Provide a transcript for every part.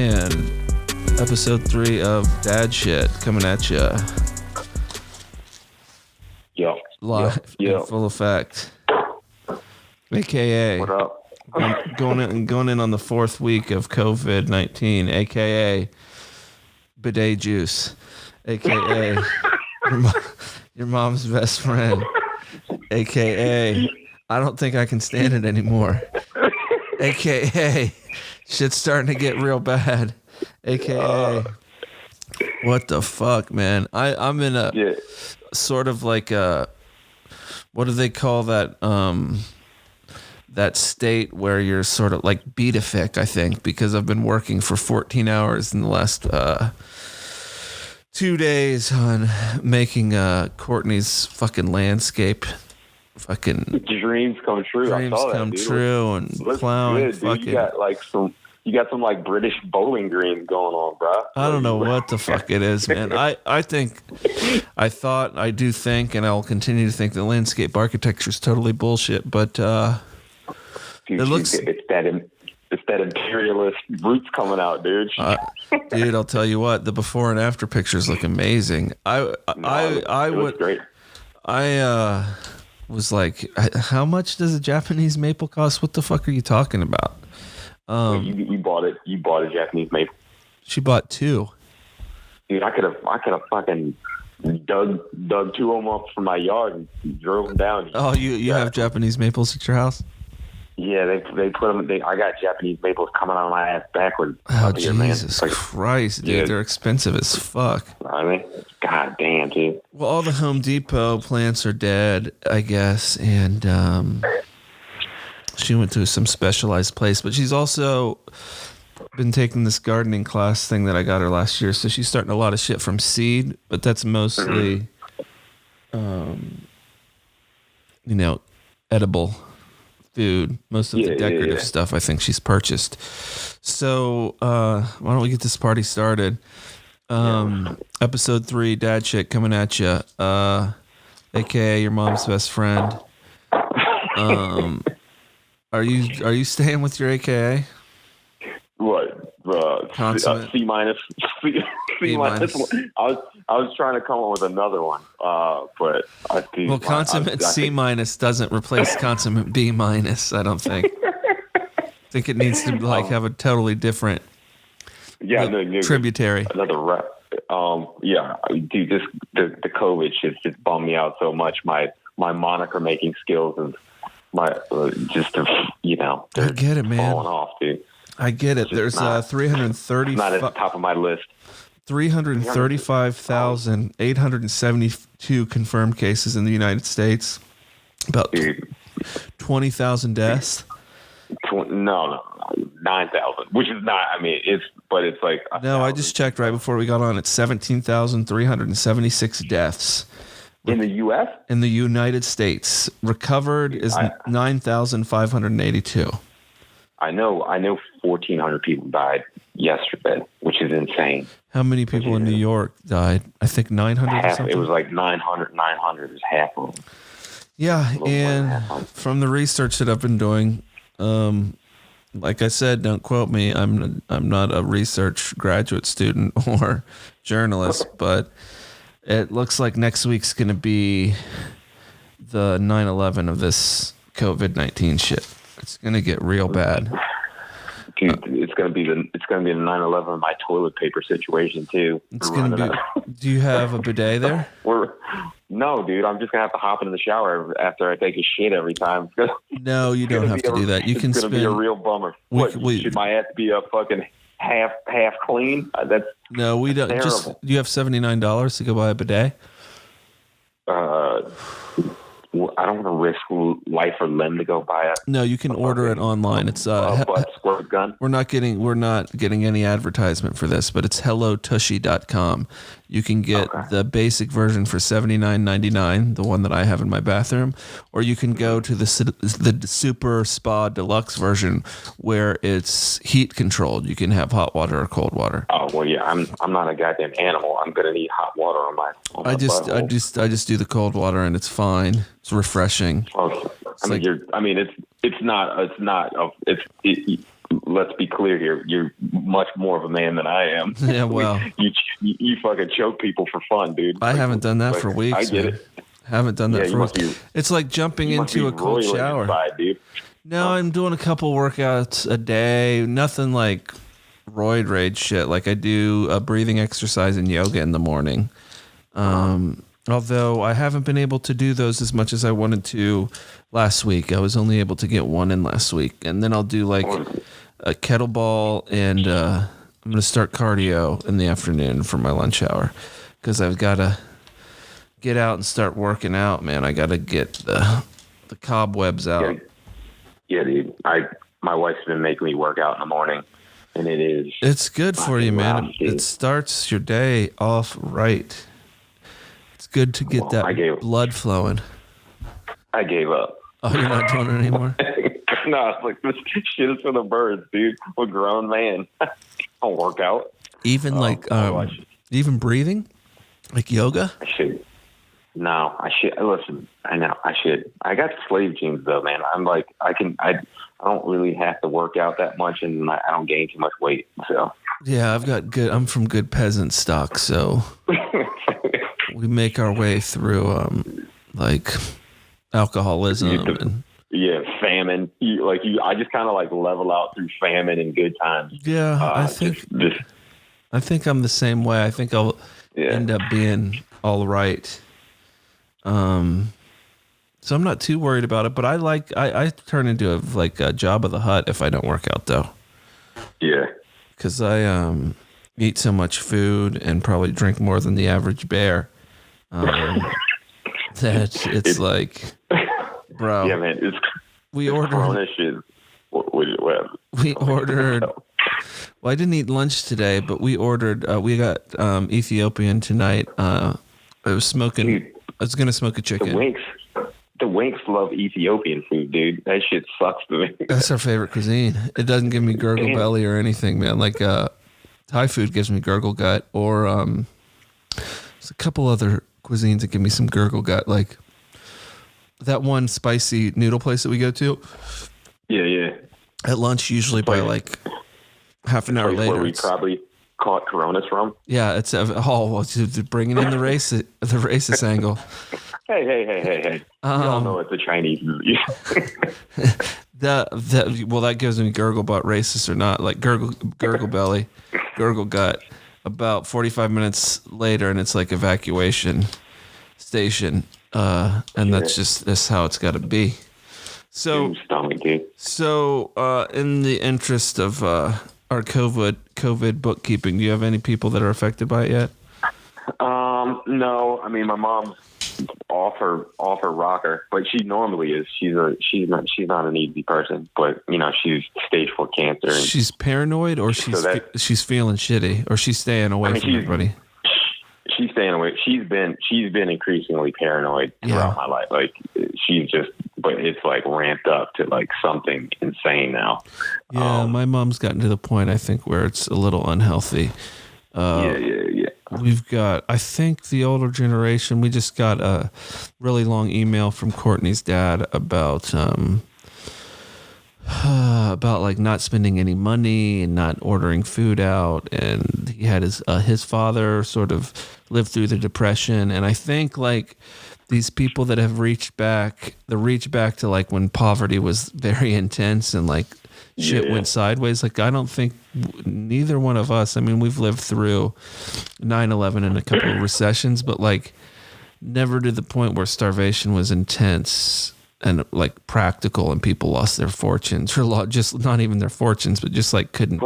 man. Episode 3 of Dad Shit coming at you. Yo. Live in full effect. AKA. What up? Going in on the 4th week of COVID-19. AKA bidet juice. AKA your mom's best friend. AKA I don't think I can stand it anymore. AKA shit's starting to get real bad. AKA what the fuck, man? I'm in a sort of like a, what do they call that that state where you're sort of like beatific, I think, because I've been working for 14 hours in the last 2 days on making Courtney's fucking landscape. Fucking dreams come true. Dreams I saw that, come dude. true and plowing. Good, dude. You got some like British bowling greens going on, bro. I don't know what the fuck it is, man. I do think, and I'll continue to think the landscape architecture is totally bullshit. But dude, it looks. It's that imperialist roots coming out, dude. Dude, I'll tell you what. The before and after pictures look amazing. It looks great. I was like, how much does a Japanese maple cost? What the fuck are you talking about? You bought it. You bought a Japanese maple. She bought 2. Dude, I could have fucking dug 2 of them up from my yard and drove them down. Oh, you have Japanese maples at your house? Yeah, they put them. I got Japanese maples coming out of my ass backwards. Oh, Jesus Christ, dude, they're expensive as fuck. I mean, god damn, dude. Well, all the Home Depot plants are dead, I guess, and she went to some specialized place, but she's also been taking this gardening class thing that I got her last year, so she's starting a lot of shit from seed, but that's mostly, edible food. Most of the decorative stuff I think she's purchased. So why don't we get this party started? Episode 3, Dad Shit coming at you. AKA your mom's best friend. Are you staying with your AKA? What? Consummate. C minus. C minus. I was trying to come up with another one, but I think. Well, consummate C minus doesn't replace consummate B minus. I don't think. I think it needs to have a totally different. Tributary. Another rep. Dude, the COVID shit just bummed me out so much. My moniker making skills and my I get it, man. Falling off, dude. I get it. There's 330. Not at the top of my list. 335,872 confirmed cases in the United States. About 20,000 deaths. No, 9,000. Which is not. I mean, it's like. No, I just checked right before we got on. It's 17,376 deaths. In the U.S.? In the United States. Recovered is 9,582. I know 1,400 people died yesterday, which is insane. How many people in New York died? I think 900 or something? It was like 900 is half of them. Yeah, and from the research that I've been doing, like I said, don't quote me. I'm not a research graduate student or journalist, but it looks like next week's going to be the 9/11 of this COVID-19 shit. It's going to get real bad. Dude, it's going to be the 9/11 of my toilet paper situation too. It's going to be. Do you have a bidet there? No, dude. I'm just going to have to hop into the shower after I take a shit every time. No, you don't have to do that. You can spend. It's going to be a real bummer. Should my ass be a fucking half clean? No, we don't. Terrible. Just you have $79 to go buy a bidet. I don't want to risk life or limb to go buy it. No, you can order it online. It's squirt gun. We're not getting any advertisement for this, but it's hellotushy.com. You can get the basic version for $79.99, the one that I have in my bathroom, or you can go to the Super Spa Deluxe version where it's heat controlled. You can have hot water or cold water. Oh well, yeah. I'm not a goddamn animal. I'm gonna need hot water on my. I just do the cold water and it's fine. It's refreshing. Oh, it's let's be clear here. You're much more of a man than I am. Yeah, well, you fucking choke people for fun, dude. I haven't done that for weeks. I get man. it. Haven't done that Yeah, for weeks. It's like jumping into a cold shower. Inside, dude. No, I'm doing a couple workouts a day. Nothing like roid rage shit. Like I do a breathing exercise and yoga in the morning. Although I haven't been able to do those as much as I wanted to last week. I was only able to get one in last week. And then I'll do like a kettlebell and I'm going to start cardio in the afternoon for my lunch hour because I've got to get out and start working out, man. I got to get the cobwebs out. Yeah, dude. My wife's been making me work out in the morning, and it's good for you, man. It starts your day off right. It's good to get blood flowing. I gave up. Oh, you're not doing it anymore? No, it's like, this shit is for the birds, dude. I'm a grown man. I'll work out. Even even breathing? Like yoga? I should. No, I should. Listen, I know I should. I got slave genes though, man. I'm like, I don't really have to work out that much, and I don't gain too much weight. So yeah, I'm from good peasant stock, so we make our way through like alcoholism and famine. I just kind of like level out through famine and good times. Yeah, I think I'm the same way. I think I'll end up being all right. So I'm not too worried about it, but I turn into a Jabba the Hutt if I don't work out though. Yeah. Cause I, eat so much food and probably drink more than the average bear. That it's like, bro. Yeah, man. We ordered. Well, I didn't eat lunch today, but we ordered. We got Ethiopian tonight. I was smoking. Dude, I was gonna smoke a chicken. The Winks love Ethiopian food, dude. That shit sucks to me. That's our favorite cuisine. It doesn't give me gurgle belly or anything, man. Like Thai food gives me gurgle gut, or there's a couple other cuisines that give me some gurgle gut, like that one spicy noodle place that we go to. Yeah. At lunch, usually by like half an hour later. Where we probably caught Coronas from. Yeah, it's bringing in the racist angle. Hey. You all know it's a Chinese movie. That gives me gurgle butt, racist or not, like gurgle belly, gurgle gut. About 45 minutes later, and it's like evacuation station, and that's how it's got to be. So, in the interest of our COVID bookkeeping, do you have any people that are affected by it yet? No. I mean, my mom's off her rocker, but she normally is. She's not an easy person, but she's stage 4 cancer. And she's paranoid, or she's feeling shitty, or she's staying away from everybody. She's staying away. She's been increasingly paranoid throughout my life. Like but it's like ramped up to like something insane now. Yeah, my mom's gotten to the point, I think, where it's a little unhealthy. Yeah. We've got, I think, the older generation. We just got a really long email from Courtney's dad about like not spending any money and not ordering food out, and he had his father sort of lived through the Depression, and I think like these people that have reached back to like when poverty was very intense and like shit went sideways. Like, I don't think neither one of us, I mean, we've lived through 9/11 and a couple of recessions, but like never to the point where starvation was intense and like practical and people lost their fortunes, or just not even their fortunes, but just like couldn't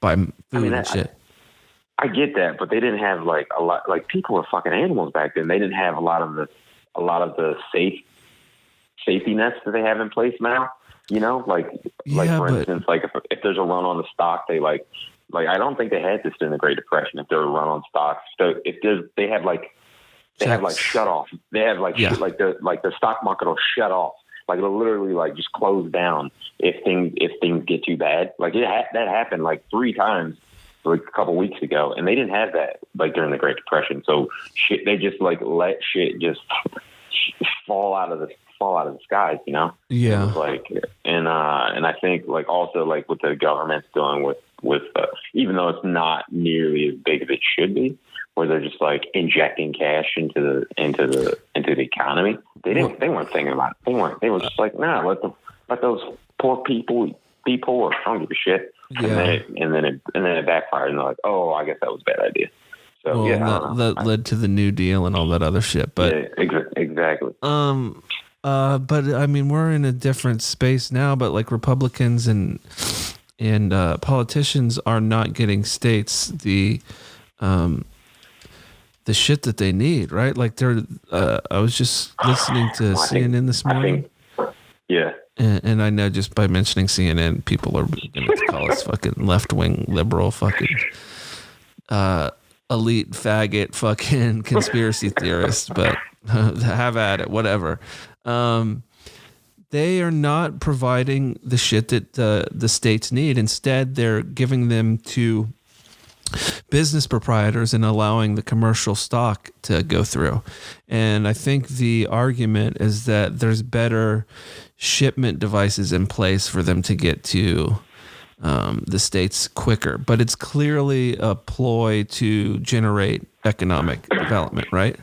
buy food and shit. I get that, but they didn't have like a lot, like people were fucking animals back then. They didn't have a lot of the safety nets that they have in place now. For instance, like if there's a run on the stock, they like I don't think they had this during the Great Depression. If there were a run on stocks, so they have shut off. They have the stock market will shut off. Like it'll literally like just close down if things get too bad. Like that happened like 3 times like a couple weeks ago, and they didn't have that like during the Great Depression. So they just like let shit just fall out of fall out of the skies, you know? Yeah. It was like, and I think like also like what the government's doing with even though it's not nearly as big as it should be, where they're just like injecting cash into the economy. They weren't thinking about it. They were just like, nah, let those poor people be poor. I don't give a shit. Yeah. And then it backfired, and they're like, oh, I guess that was a bad idea. So Well, yeah, that led to the New Deal and all that other shit. But yeah, exactly. But I mean, we're in a different space now. But like Republicans and politicians are not getting states the shit that they need, right? Like I was just listening to CNN this morning. Yeah. And I know just by mentioning CNN, people are going to call us fucking left-wing liberal fucking elite faggot fucking conspiracy theorists, but have at it, whatever. They are not providing the shit that the states need. Instead, they're giving them to business proprietors and allowing the commercial stock to go through. And I think the argument is that there's better shipment devices in place for them to get to the states quicker. But it's clearly a ploy to generate economic development, right?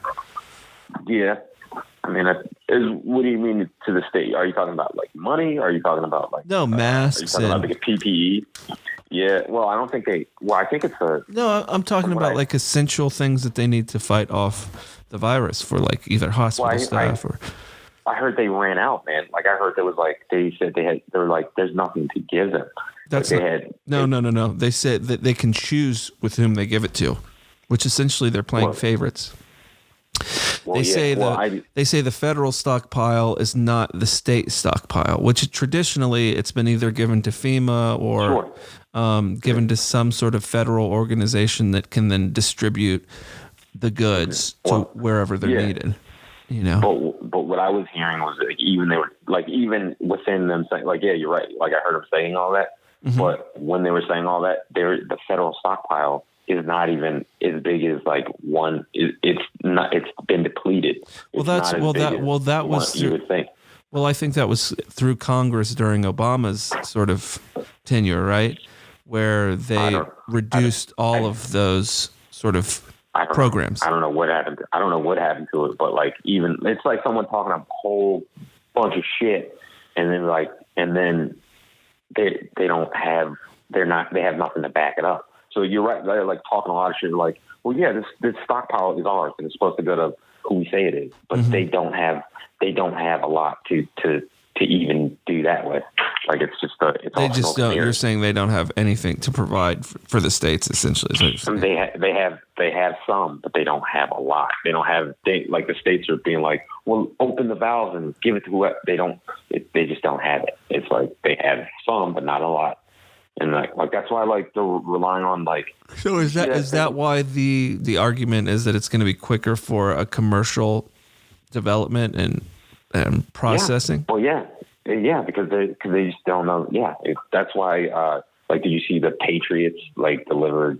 Yeah. I mean, what do you mean to the state? Are you talking about like money? Are you talking about like masks? Are you talking about like a PPE? Yeah. Well, I don't think they. Well, I think it's a. No, I'm talking about like essential things that they need to fight off the virus for, like either hospital staff or. I heard they ran out, man. Like I heard there was like they said they're like there's nothing to give them. That's like no. They said that they can choose with whom they give it to, which essentially they're playing favorites. Well, they say the federal stockpile is not the state stockpile, which traditionally it's been either given to FEMA or given to some sort of federal organization that can then distribute the goods to wherever they're needed. You know, but what I was hearing was that even within them saying like, yeah, you're right. Like I heard them saying all that, but when they were saying all that, the federal stockpile is not even as big as like one. It's not. It's been depleted. Well, that was you would think. Well, I think that was through Congress during Obama's sort of tenure, right, where they reduced all of those sort of programs. I don't know what happened. I don't know what happened to it, but like even it's like someone talking a whole bunch of shit, and then they don't have. They have nothing to back it up. So you're right. They're like talking a lot of shit. Like, well, yeah, this stockpile is ours, and it's supposed to go to who we say it is. But they don't have a lot to even do that with. Like it's just they just don't. You're saying they don't have anything to provide for the states, essentially. They have some, but they don't have a lot. They don't have. Like the states are being like, well, open the valves and give it to whoever. They don't. They just don't have it. It's like they have some, but not a lot. And like that's why like they're relying on like. So is that why the argument is that it's going to be quicker for a commercial development and processing? Yeah. Well, yeah, because they just don't know. Yeah, that's why. Like, did you see the Patriots like delivered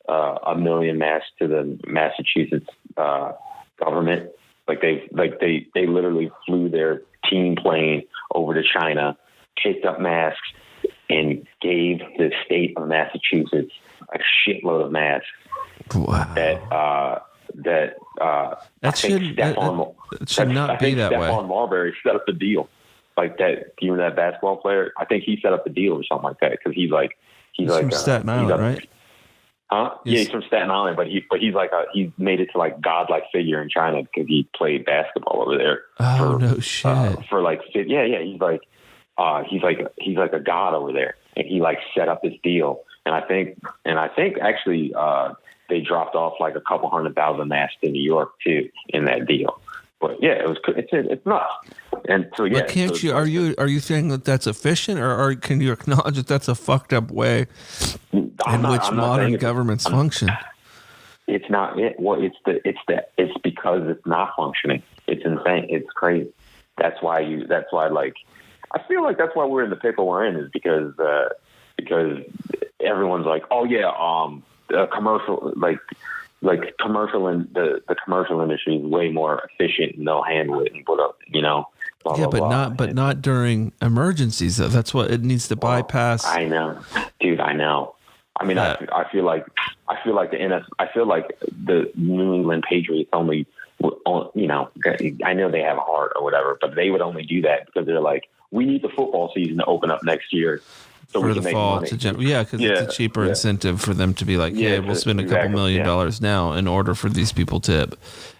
1 million masks to the Massachusetts government? Like they literally flew their team plane over to China, picked up masks, and gave the state of Massachusetts a shitload of masks. Wow. That should not be that way. Stephon Marbury set up the deal, like that. You know that basketball player? I think he set up the deal or something like that because he's from Staten Island, right? Huh? Yeah, he's from Staten Island, but he's made it to like godlike figure in China because he played basketball over there. Oh, no shit. For like, yeah, he's like a god over there, and he like set up this deal. And I think actually they dropped off like a couple 100,000 masks in New York too in that deal. But yeah, it's nuts. And so yeah, but are you saying that that's efficient, or can you acknowledge that that's a fucked up way in which modern governments function? It's not it. Well, it's because it's not functioning. It's insane. It's crazy. That's why like I feel like that's why we're in the pickle we're in is because everyone's like, oh yeah, commercial commercial and the commercial industry is way more efficient and they'll handle it and put up, you know. blah, Yeah, blah, blah. but not during emergencies though. That's what it needs to bypass. I know, dude. I know. I mean, I feel like the New England Patriots only, you know, I know they have a heart or whatever, but they would only do that because they're like, we need the football season to open up next year. So for we the can make fall money. because it's a cheaper incentive for them to be like, Yeah, we'll spend a couple $1 million now in order for these people to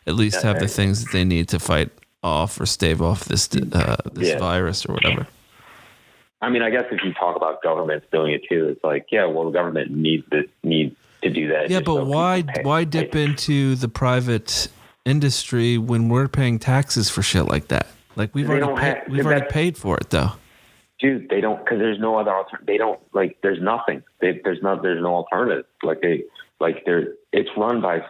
at least have the things that they need to fight off or stave off this virus or whatever. I mean, I guess if you talk about governments doing it too, it's like, yeah, well, the government needs to do that. Yeah, but why dip into the private industry when we're paying taxes for shit like that? Like we've already paid for it though. Dude, they don't, because there's no other alternative. They don't, like, there's nothing. There's no alternative. It's run by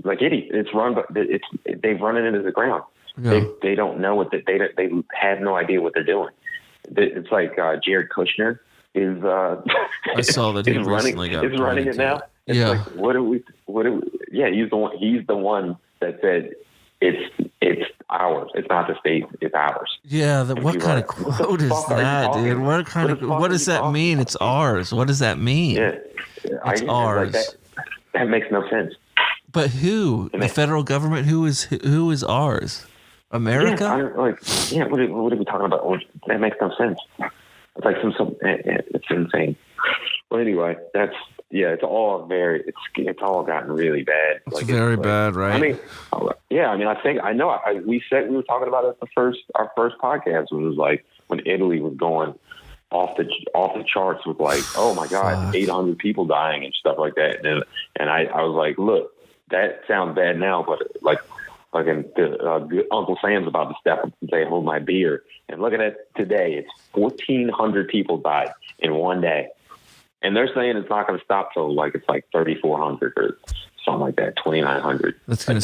like idiots. It's run, but they've run it into the ground. Yeah. They don't know they have no idea what they're doing. It's like Jared Kushner is. I saw that he recently got running it now. It's like, what do we? Yeah, he's the one. He's the one that said it's ours. It's not the state. It's ours. Yeah. What kind of quote is that, dude? What does that mean? It's ours. What does that mean? Yeah, it's ours. Like that makes no sense. But who? The federal government? Who is ours? America? What are we talking about? That makes no sense. It's like it's insane. Well, anyway, it's all it's all gotten really bad. It's very bad, right? I mean, we were talking about it our first podcast when it was like when Italy was going off the charts with like, oh my God, 800 people dying and stuff like that. And I was like, look, that sounds bad now, but like Uncle Sam's about to step up and say, hold my beer. And look at it today. It's 1,400 people died in one day. And they're saying it's not going to stop till it's like 3,400 or something like that, 2,900. That's going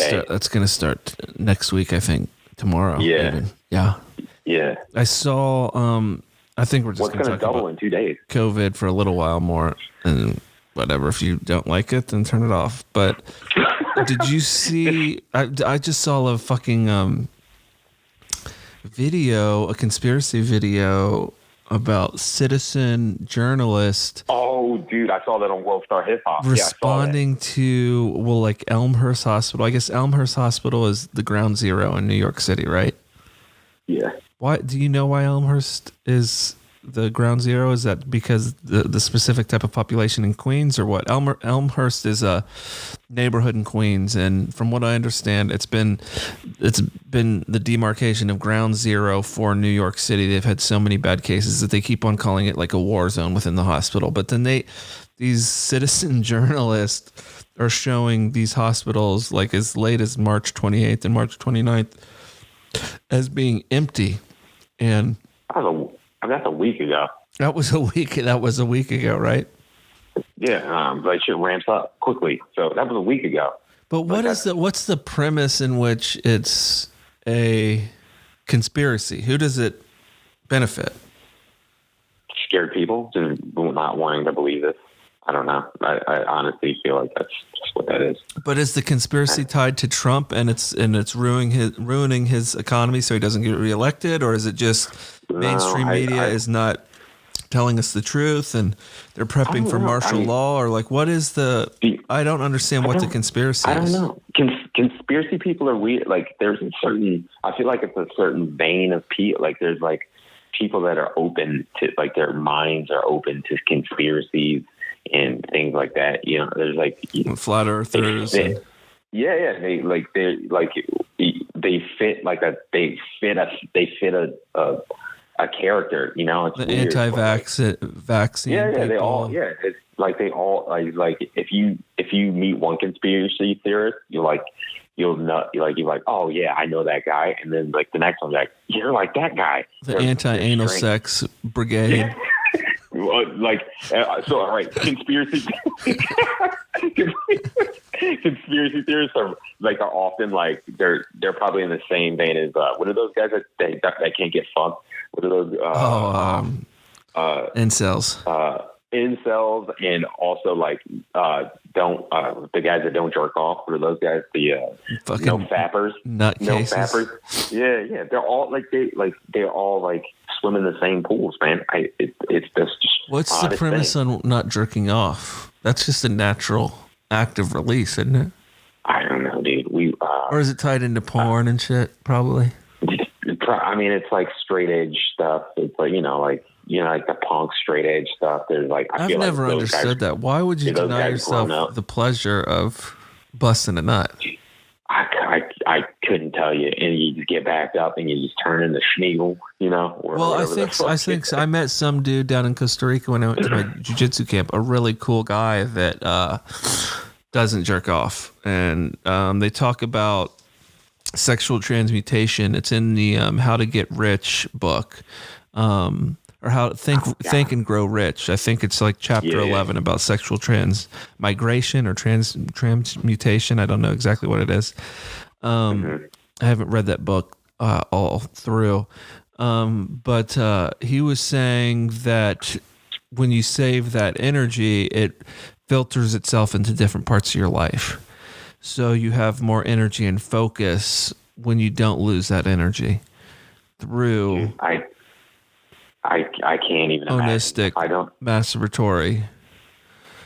to start next week, I think, tomorrow. Yeah. Even. Yeah. Yeah. I saw, I think we're just going to double in 2 days. COVID for a little while more. And whatever, if you don't like it, then turn it off. But did you see, I just saw a fucking video, a conspiracy video about citizen journalist. Oh, dude, I saw that on World Star Hip Hop. Responding to, Elmhurst Hospital. I guess Elmhurst Hospital is the ground zero in New York City, right? Yeah. Why do you know why Elmhurst is the ground zero? Is that because the specific type of population in Queens or what? Elmhurst is a neighborhood in Queens, and from what I understand, it's been the demarcation of ground zero for New York City. They've had so many bad cases that they keep on calling it like a war zone within the hospital. But then these citizen journalists are showing these hospitals like as late as March 28th and March 29th as being empty. And that's a week ago. That was a week ago, right? Yeah, but shit ramps up quickly. So that was a week ago. But what's the premise in which it's a conspiracy? Who does it benefit? Scared people just not wanting to believe it. I don't know. I honestly feel like that's just what that is. But is the conspiracy tied to Trump and it's ruining his economy so he doesn't get reelected, or is it just mainstream media is not telling us the truth and they're prepping for martial law, or like what is the? I don't understand what the conspiracy is. I don't know. Conspiracy people are weird. Like there's a certain. I feel like it's a certain vein of people. Like there's like people that are open to, like their minds are open to conspiracies and things like that. You know, there's like flat earthers. They fit like a a character. You know, it's the weird. Vaccine. Yeah, people. they all. Yeah, it's like they all like if you meet one conspiracy theorist, you'll know, you're like, oh yeah, I know that guy, and then like the next one's like, you're like that guy. The anti-anal sex brigade. So all right, conspiracy theorists are often like they're probably in the same vein as what are those guys that can't get fucked? What are those? Incels. incels and also like don't the guys that don't jerk off, or those guys, the Fucking no fappers, nutcases. Yeah, they're all they're all like swim in the same pools, man. It's just What's the premise on not jerking off? That's just a natural act of release, isn't it? I don't know, dude. Or is it tied into porn and shit? Probably. I mean, it's like straight edge stuff. It's like like the punk straight edge stuff. There's like I've never understood that. Why would you deny yourself the pleasure of busting a nut? I couldn't tell you, and you just get backed up and you just turn into Schneegel, Well, I think I met some dude down in Costa Rica when I went to my jiu-jitsu camp. A really cool guy that doesn't jerk off, and they talk about sexual transmutation. It's in the How to Get Rich book, or How to Think and Grow Rich. I think it's like chapter 11 about sexual transmigration or transmutation. I don't know exactly what it is. I haven't read that book all through, but he was saying that when you save that energy, it filters itself into different parts of your life. So you have more energy and focus when you don't lose that energy through I can't even onistic, masturbatory.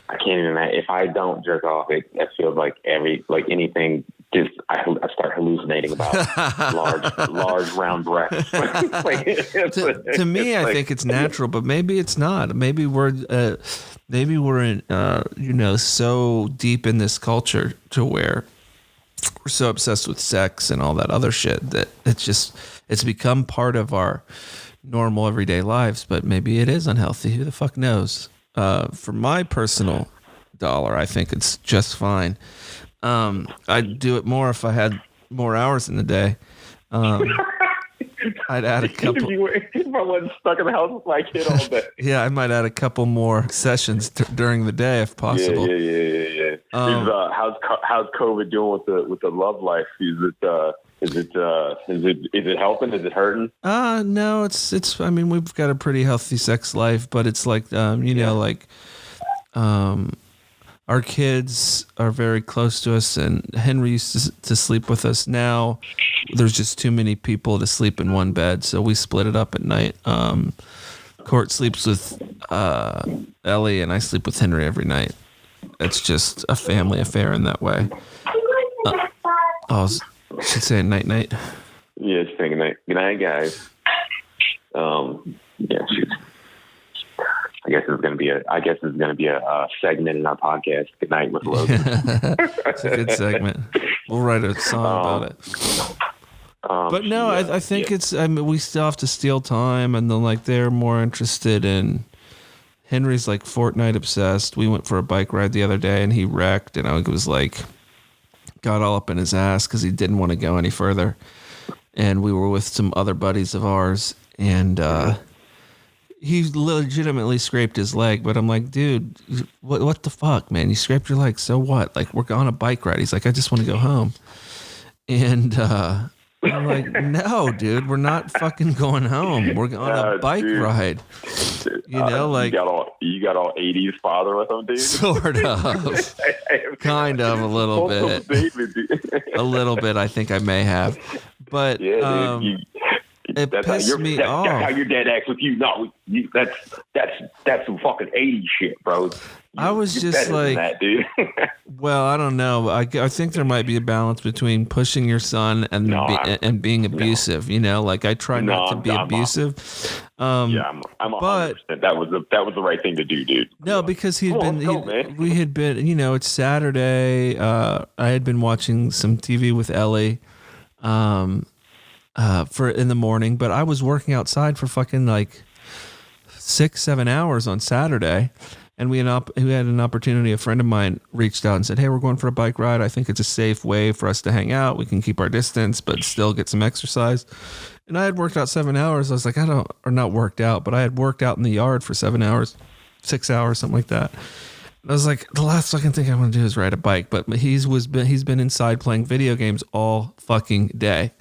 I can't even imagine. If I don't jerk off, it feels like anything. Just I start hallucinating about large round breasts. To me, I think it's natural, but maybe it's not. Maybe we're in so deep in this culture to where we're so obsessed with sex and all that other shit that it's become part of our normal everyday lives. But maybe it is unhealthy. Who the fuck knows? For my personal dollar, I think it's just fine. I'd do it more if I had more hours in the day. I'd add a couple. If I wasn't stuck in the house with my kid all day. Yeah, I might add a couple more sessions during the day if possible. Yeah. How's COVID doing with the love life? Is it helping? Is it hurting? No, it's. I mean, we've got a pretty healthy sex life, but it's like our kids are very close to us, and Henry used to sleep with us. Now there's just too many people to sleep in one bed, so we split it up at night. Court sleeps with Ellie, and I sleep with Henry every night. It's just a family affair in that way. I should say night. Yeah, it's saying night. Good night, guys. I guess it's going to be a segment in our podcast. Good night with Logan. It's a good segment. We'll write a song about it. But no, I think it's. I mean, we still have to steal time, and then they're more interested in. Henry's like Fortnite obsessed. We went for a bike ride the other day, and he wrecked, and I was got all up in his ass because he didn't want to go any further. And we were with some other buddies of ours, and he legitimately scraped his leg. But I'm like, dude, what the fuck, man? You scraped your leg, so what? We're on a bike ride. He's like, I just want to go home. And I'm like, no, dude, we're not fucking going home. We're on a bike ride. You got all 80s father with him, dude. Sort of. Kind of a little bit. A little bit, I think I may have. But it pissed me off. That's how your dad acts with you. No, that's some fucking 80s shit, bro. I was just like, that, dude. Well, I don't know. I think there might be a balance between pushing your son and being abusive. I try not to be abusive. I'm 100%. That was the right thing to do, dude. No, because we had been. It's Saturday. I had been watching some TV with Ellie, for in the morning, but I was working outside for fucking 6-7 hours on Saturday. And we had an opportunity. A friend of mine reached out and said, hey, we're going for a bike ride. I think it's a safe way for us to hang out. We can keep our distance, but still get some exercise. And I had worked out 7 hours. I was like, not worked out, but I had worked out in the yard for 7 hours, 6 hours, something like that. And I was like, the last fucking thing I want to do is ride a bike. But he's been inside playing video games all fucking day.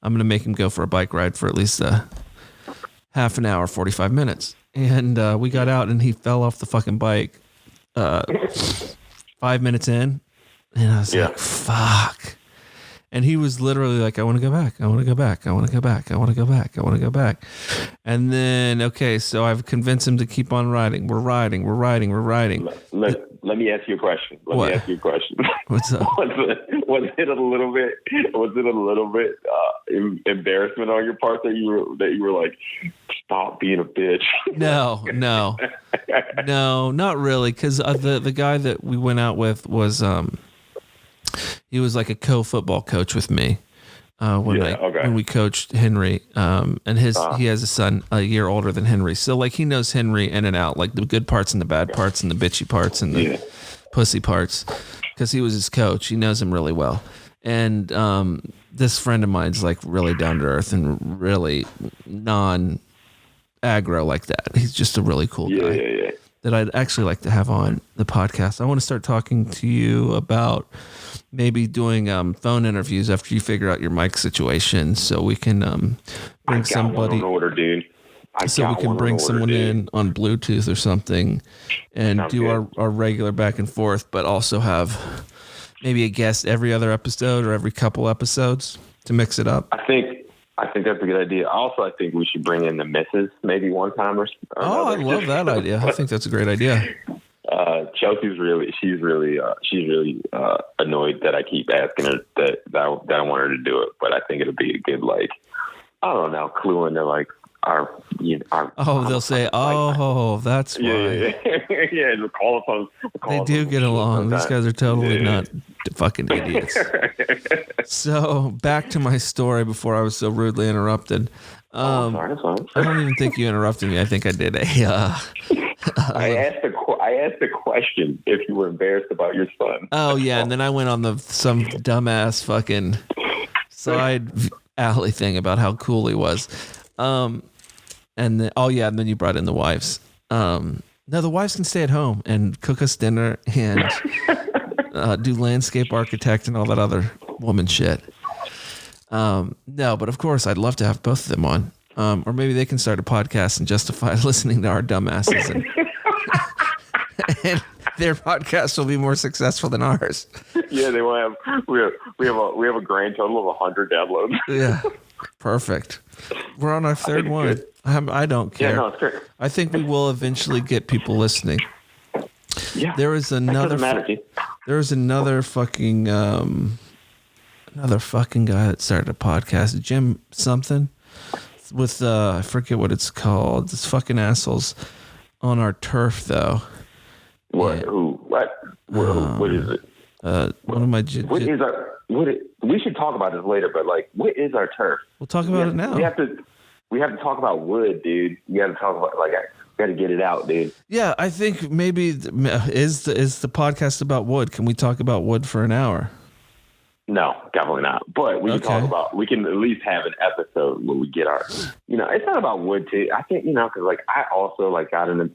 I'm going to make him go for a bike ride for at least half an hour, 45 minutes. and we got out, and he fell off the fucking bike 5 minutes in, and I was like, fuck. And he was literally like, I want to go back. I want to go back. I want to go back. I want to go back. I want to go back. And then, okay, so I've convinced him to keep on riding. We're riding. Let me ask you a question. What's up? Was it a little bit embarrassment on your part that you were like, stop being a bitch? No, not really. Because the guy that we went out with was he was like a co-football coach with me when we coached Henry. And he has a son a year older than Henry, so like he knows Henry in and out, like the good parts and the bad parts and the bitchy parts and the pussy parts, because he was his coach. He knows him really well. And this friend of mine's like really down to earth and really non-aggro like that. He's just a really cool guy that I'd actually like to have on the podcast. I want to start talking to you about maybe doing phone interviews after you figure out your mic situation, so we can bring somebody in order, dude. So we can bring someone in on Bluetooth or something and do our regular back and forth, but also have maybe a guest every other episode or every couple episodes to mix it up. I think that's a good idea. Also, I think we should bring in the missus maybe one time or I love that idea. I think that's a great idea. Chelsea's really annoyed that I keep asking her that I want her to do it, but I think it'll be a good, like, I don't know, clue into like our they'll say, that's why. Yeah. They do get along. These guys are totally not fucking idiots. So back to my story before I was so rudely interrupted. Sorry. I don't even think you interrupted me. I think I did I asked the question if you were embarrassed about your son. Oh yeah, and then I went on some dumbass fucking side alley thing about how cool he was. And then you brought in the wives. No, the wives can stay at home and cook us dinner and do landscape architect and all that other woman shit. No, but of course I'd love to have both of them on. Or maybe they can start a podcast and justify listening to our dumbasses, and their podcast will be more successful than ours. Yeah, they will have. We have a grand total of 100 downloads. Yeah, perfect. We're on our third one. Good. I don't care. Yeah, no, it's great. I think we will eventually get people listening. Yeah, there was another. There was another fucking guy that started a podcast, Jim something. With I forget what it's called. This fucking assholes on our turf though. What? Yeah. Who? What? What is it? One of my. We should talk about this later, but like, what is our turf? We'll talk about it now. We have to talk about wood, dude. You got to talk about got to get it out, dude. Yeah, I think maybe is the podcast about wood. Can we talk about wood for an hour? No, definitely not. But we can talk about. We can at least have an episode where we get our. It's not about wood too. I think because like I also like got into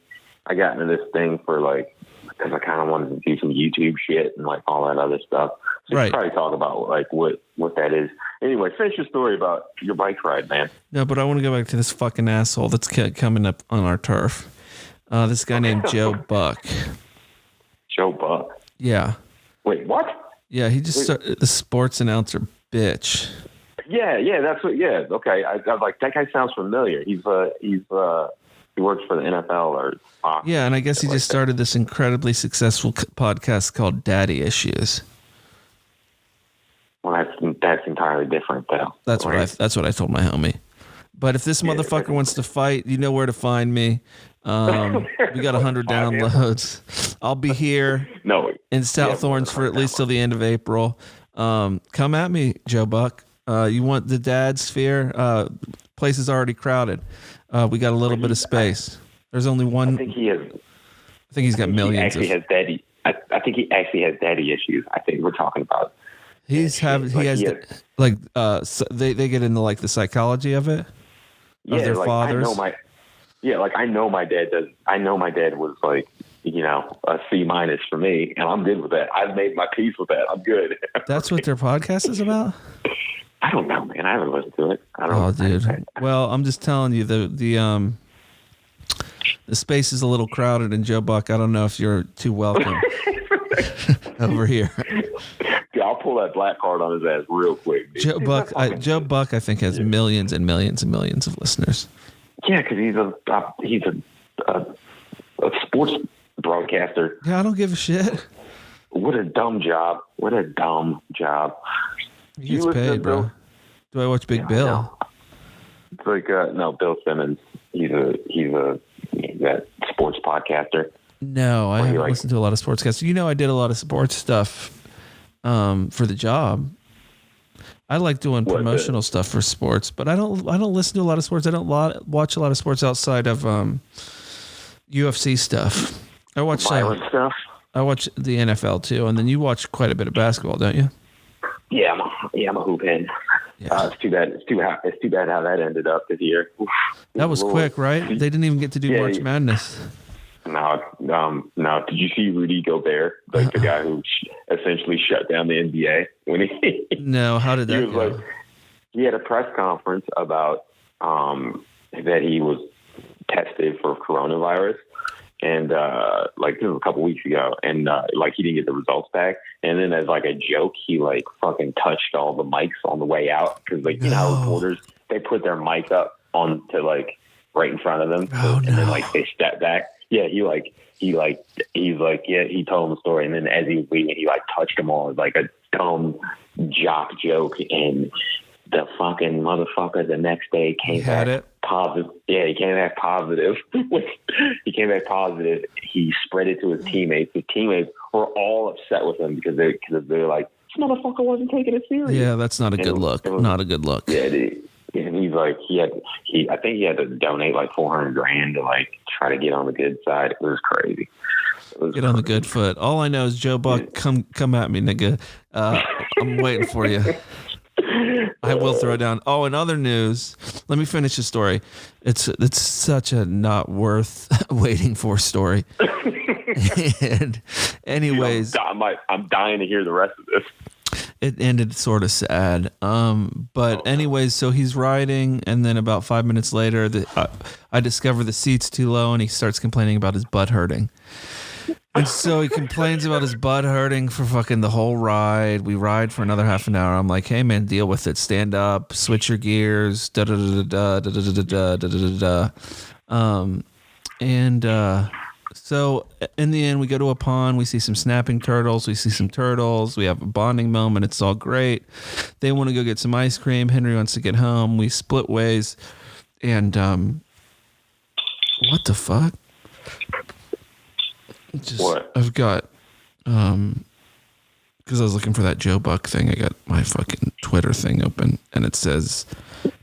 this thing for like because I kind of wanted to do some YouTube shit and like all that other stuff. So right. Probably talk about like what that is. Anyway, finish your story about your bike ride, man. No, but I want to go back to this fucking asshole that's coming up on our turf. This guy named Joe Buck. Joe Buck. Yeah. Wait, what? Yeah, he just started the sports announcer bitch. Yeah, that's what. Yeah, okay. I was like, that guy sounds familiar. He works for the NFL or Fox. Yeah, and I guess he just started this incredibly successful podcast called Daddy Issues. Well, that's entirely different, though. That's what I told my homie. But if this motherfucker wants to fight, you know where to find me. We got 100 downloads. I'll be here in South Orange for at least till the end of April. Come at me, Joe Buck. You want the dad sphere? Place is already crowded. We got a little bit of space. There's only one. I think he has. I think he's got millions. He has daddy. I think he actually has daddy issues. I think we're talking about. They get into like the psychology of it. Of their fathers. I know my dad does. I know my dad was like, a C- for me, and I'm good with that. I've made my peace with that. I'm good. That's what their podcast is about? I don't know, man. I haven't listened to it. I don't know. Dude. Well, I'm just telling you The space is a little crowded, and Joe Buck, I don't know if you're too welcome over here. Yeah, I'll pull that black card on his ass real quick. Dude. Joe Buck, I think, has millions and millions and millions of listeners. Yeah, because he's a sports broadcaster. Yeah, I don't give a shit. What a dumb job. He gets paid, bro. Do I watch Big Bill? No. It's like no, Bill Simmons. He's that sports podcaster. No, I haven't listened to a lot of sportscasts. You know, I did a lot of sports stuff for the job. I like doing promotional stuff for sports, but I don't listen to a lot of sports. I don't watch a lot of sports outside of UFC stuff. I watch violent stuff. I watch the NFL too, and then you watch quite a bit of basketball, don't you? Yeah, I'm a hoop head. Yeah. It's too bad. It's too bad how that ended up this year. Oof. That was quick, right? They didn't even get to do March Madness. No. Did you see Rudy Gobert, like the guy who essentially shut down the NBA when he? No, how did that go? He had a press conference about that he was tested for coronavirus, and this was a couple weeks ago, and he didn't get the results back, and then as like a joke, he like fucking touched all the mics on the way out because you know how reporters they put their mic up on to like right in front of them, and then like they step back. Yeah, he told him the story, and then as he was leaving, he like touched them all as like a dumb jock joke, and the fucking motherfucker the next day came back positive. Yeah, he came back positive. He spread it to his teammates. His teammates were all upset with him because they're like, this motherfucker wasn't taking it serious. Yeah, that's not a good look. Not a good look. Yeah, and he's like, I think he had to donate like $400,000 to like try to get on the good side. It was crazy. Get on the good foot. All I know is Joe Buck, come at me, nigga. I'm waiting for you. I will throw down. Oh, in other news, let me finish the story. It's such a not worth waiting for story. And anyways, dude, I'm dying to hear the rest of this. It ended sort of sad. But anyways, so he's riding, and then about 5 minutes later, I discover the seat's too low, and he starts complaining about his butt hurting. And so he complains about his butt hurting for fucking the whole ride. We ride for another half an hour. I'm like, hey man, deal with it. Stand up, switch your gears. So in the end, we go to a pond. We see some snapping turtles. We see some turtles. We have a bonding moment. It's all great. They want to go get some ice cream. Henry wants to get home. We split ways. And what the fuck? What? I've got, because I was looking for that Joe Buck thing. I got my fucking Twitter thing open, and it says,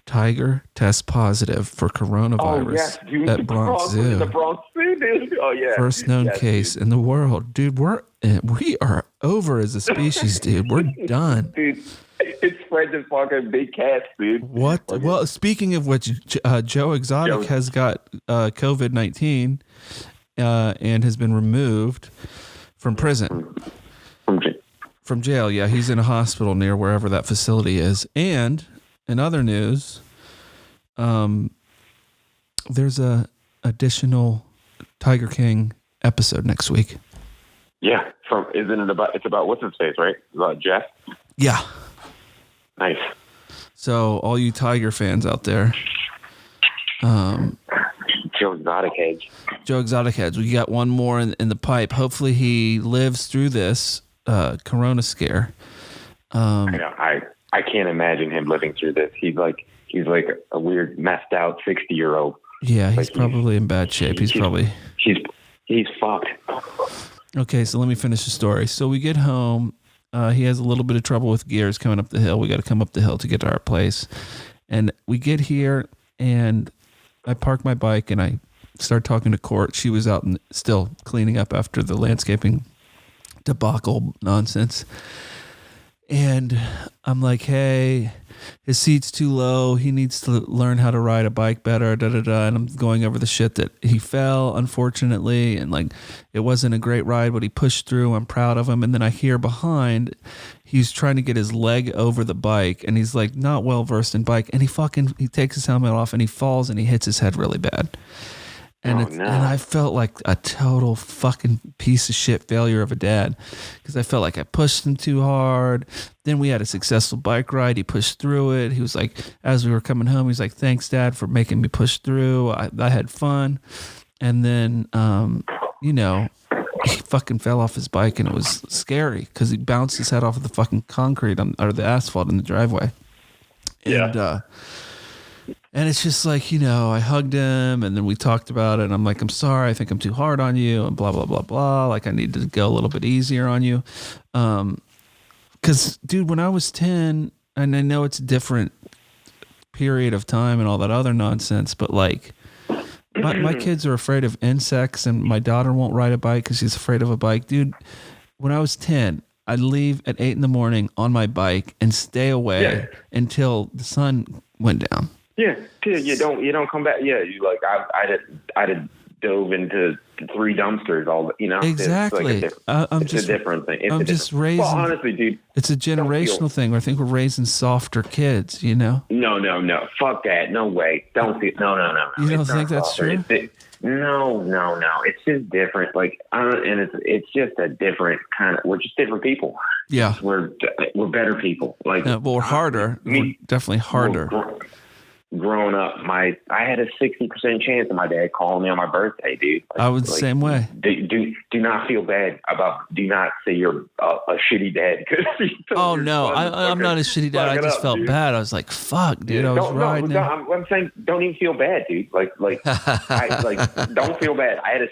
Tiger tests positive for coronavirus at Bronx Zoo. The Bronx Zoo, dude. Oh, yeah. First known case in the world. Dude, we are over as a species, dude. We're done. Dude, it spread to fucking big cats, dude. What? Well, speaking of which, Joe Exotic has got COVID-19 and has been removed from prison. From jail, yeah. He's in a hospital near wherever that facility is. And in other news, there's a additional Tiger King episode next week. Yeah, it's about what's his face, right? It's about Jeff. Yeah. Nice. So all you Tiger fans out there, Joe Exotic heads. We got one more in the pipe. Hopefully he lives through this corona scare. I can't imagine him living through this. He's like a weird messed out 60-year-old. Yeah, he's probably in bad shape. He's fucked. Okay, so let me finish the story. So we get home. He has a little bit of trouble with gears coming up the hill. We got to come up the hill to get to our place. And we get here, and I park my bike, and I start talking to Court. She was out and still cleaning up after the landscaping debacle nonsense. And I'm like, hey, his seat's too low. He needs to learn how to ride a bike better, And I'm going over the shit that he fell, unfortunately. And like, it wasn't a great ride, but he pushed through. I'm proud of him. And then I hear behind, he's trying to get his leg over the bike. And he's like, not well versed in bike. And he takes his helmet off and he falls and he hits his head really bad. And and I felt like a total fucking piece of shit failure of a dad because I felt like I pushed him too hard. Then we had a successful bike ride. He pushed through it. He was like, as we were coming home, he was like, "Thanks, Dad, for making me push through. I had fun." And then, he fucking fell off his bike, and it was scary because he bounced his head off of the fucking concrete or the asphalt in the driveway. Yeah. And it's just like, I hugged him and then we talked about it. And I'm like, I'm sorry. I think I'm too hard on you and blah, blah, blah, blah. Like I need to go a little bit easier on you. Cause dude, when I was 10, and I know it's a different period of time and all that other nonsense, but like my kids are afraid of insects and my daughter won't ride a bike cause she's afraid of a bike. Dude, when I was 10, I'd leave at 8 a.m. on my bike and stay away until the sun went down. Yeah, you don't come back. Yeah, you like I did dove into 3 dumpsters. Exactly. It's a different thing. I'm just raising. Well, honestly, dude, it's a generational thing. I think we're raising softer kids. No, fuck that. No way. Don't see. No. You don't think that's true? No. It's just different. Like, and it's just a different kind of. We're just different people. Yeah, we're better people. Like, we're harder. We're definitely harder. Growing up, I had a 60% chance of my dad calling me on my birthday, dude. I was the same way. Do not feel bad do not say you're a shitty dad. Oh no, I'm not a shitty dad. I just felt bad. I was like, fuck, dude. I was riding. I'm saying, don't even feel bad, dude. Like, don't feel bad. I had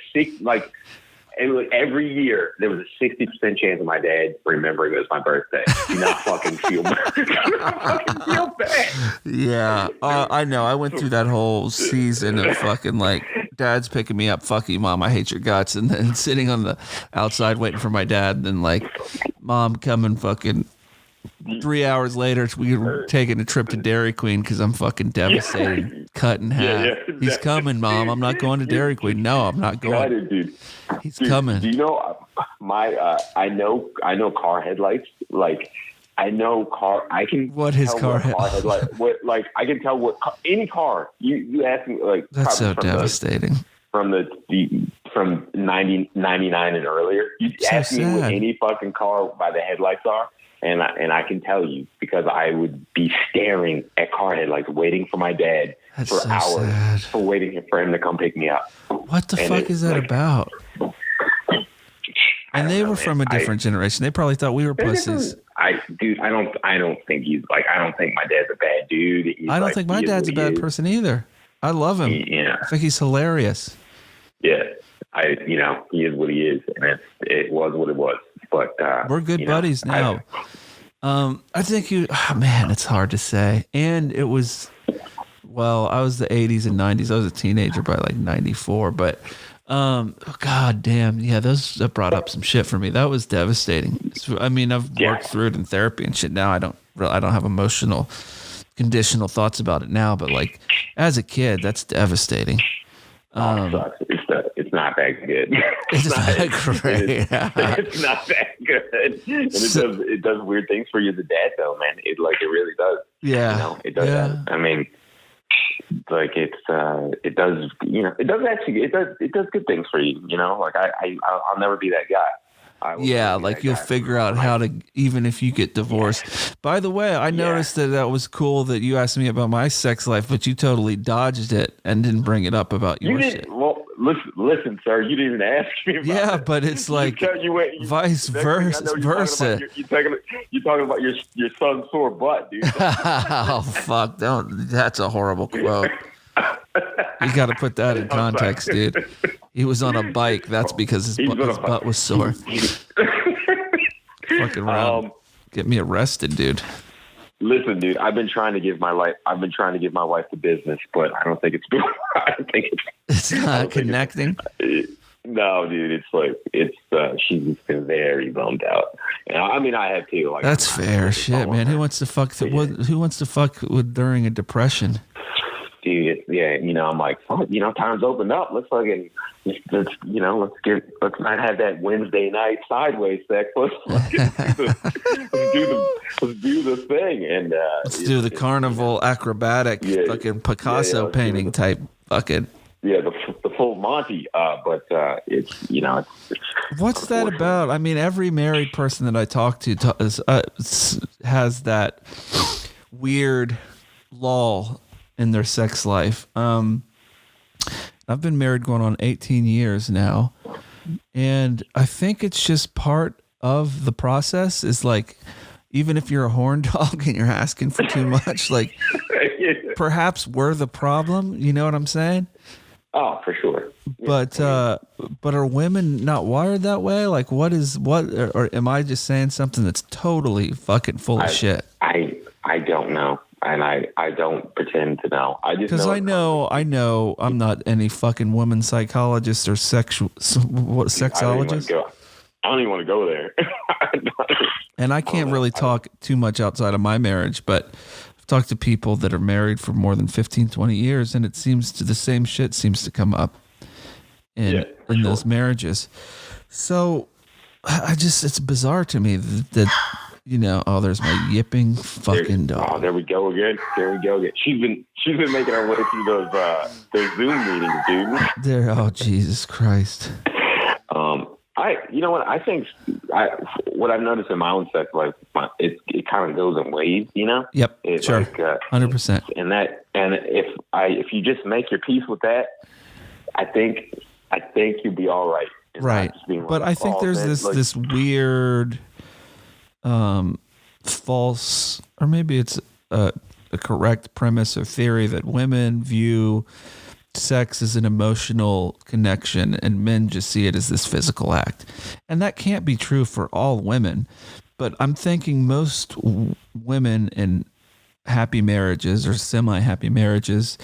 every year there was a 60% chance of my dad remembering it was my birthday. Do not fucking feel bad. Do not fucking feel bad. Yeah, I know. I went through that whole season of fucking like, dad's picking me up. Fuck you, mom. I hate your guts. And then sitting on the outside waiting for my dad. And then like, mom coming fucking 3 hours later, we were taking a trip to Dairy Queen because I'm fucking devastated, cut in half. Yeah. He's coming, Mom. I'm not going to Dairy Queen. No, I'm not going. Got it, dude. He's coming. Do you know I know car headlights. Like I know car. I can. What his car headlight? What, like I can tell what any car. You ask me like. That's so devastating. From 99 and earlier, you ask me what any fucking car by the headlights are. And I can tell you because I would be staring at car headlights, waiting for my dad for hours, for waiting for him to come pick me up. What the fuck is that about? And they were from a different generation. They probably thought we were pussies. I don't think he's like. I don't think my dad's a bad dude. I don't think my dad's a bad person either. I love him. I think he's hilarious. Yeah, he is what he is, and it was what it was. But we're good buddies now. I think it's hard to say. And it was, I was the 80s and 90s. I was a teenager by like 94. But god damn, yeah, that brought up some shit for me. That was devastating. I mean, I've worked through it in therapy and shit. Now I don't have emotional, conditional thoughts about it now. But like as a kid, that's devastating. It sucks. It's not that good. It's not great. It's not that good. And it does weird things for you as a dad, though, man. It really does. Yeah. It does. Yeah. I mean, like it does. It does good things for you. Like I'll never be that guy. You'll figure out how to, even if you get divorced. By the way, I noticed that was cool that you asked me about my sex life, but you totally dodged it and didn't bring it up about your shit. Well, listen, sir, you didn't even ask me about it. But it's like vice versa. You're talking about your son's sore butt, dude. Oh, fuck. That's a horrible quote. You got to put that in context, dude. He was on a bike. That's because his butt was sore. Fucking around. Get me arrested, dude. Listen, dude. I've been trying to give my wife the business, but I don't think it's good. It's not connecting. No, dude. She's just been very bummed out. And I mean, I have too. Like, that's fair shit, man. Who wants to fuck? Who wants to fuck during a depression? Dude, I'm like, fuck, time's opened up. Let's not have that Wednesday night sideways sex. Let's do the thing. And let's do the carnival acrobatic fucking Picasso painting type fucking. Yeah, the full Monty. But it's What's that about? I mean, every married person that I talk to has that weird lull in their sex life. I've been married going on 18 years now, and I think it's just part of the process. Is like, even if you're a horn dog and you're asking for too much, like perhaps we're the problem. You know what I'm saying? Oh, for sure. But are women not wired that way? Like, or am I just saying something that's totally fucking full of shit? I don't know, and I don't pretend to know. I just because I know I'm not any fucking woman psychologist or sexologist. I don't even want to go there. And I can't really talk too much outside of my marriage, but I've talked to people that are married for more than 15, 20 years, and it seems the same shit seems to come up in those marriages. So it's bizarre to me that there's my yipping fucking dog. Oh, there we go again. She's been making her way through those Zoom meetings, dude. Oh, Jesus Christ. I think what I've noticed in my own sex life, it kind of goes in waves, Yep. It's sure. Like, 100%. And if you just make your peace with that, I think you'll be all right. Right. But I think there's this weird, false, or maybe it's a correct premise or theory that women view sex as an emotional connection and men just see it as this physical act. And that can't be true for all women. But I'm thinking most women in happy marriages or semi-happy marriages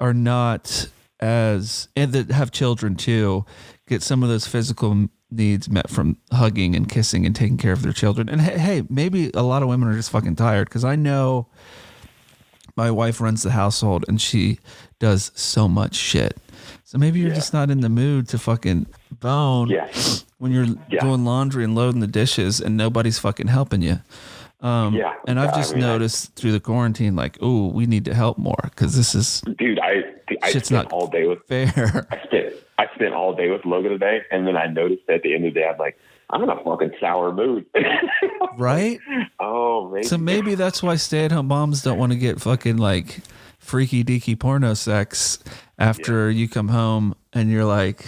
are not and that have children too, get some of those physical needs met from hugging and kissing and taking care of their children. And hey, maybe a lot of women are just fucking tired, because I know my wife runs the household and she does so much shit. So maybe you're just not in the mood to fucking bone when you're doing laundry and loading the dishes and nobody's fucking helping you. And I've just noticed through the quarantine, like, oh, we need to help more, because this is, dude. I spent all day with fair. I spent all day with Logan today, and then I noticed at the end of the day, I'm like, I'm in a fucking sour mood. Right? Oh, maybe. So maybe that's why stay-at-home moms don't want to get fucking like freaky deaky porno sex after you come home and you're like,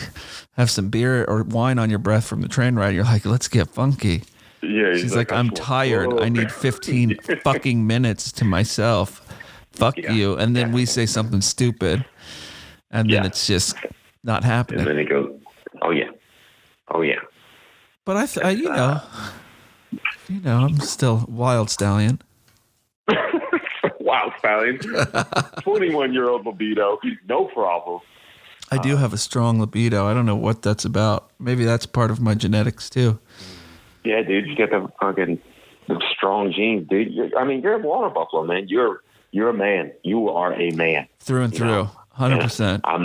have some beer or wine on your breath from the train ride. You're like, let's get funky. Yeah. She's like, I'm tired. I need 15 fucking minutes to myself. Fuck you. And then we say something stupid, and then it's just not happening. And then it goes, oh yeah. But I'm still wild stallion. Wild stallion. 21-year-old libido, no problem. I do have a strong libido. I don't know what that's about. Maybe that's part of my genetics too. Yeah, dude, you got the strong genes, dude. You're a water buffalo, man. You're a man. You are a man. Through and through. 100%. I'm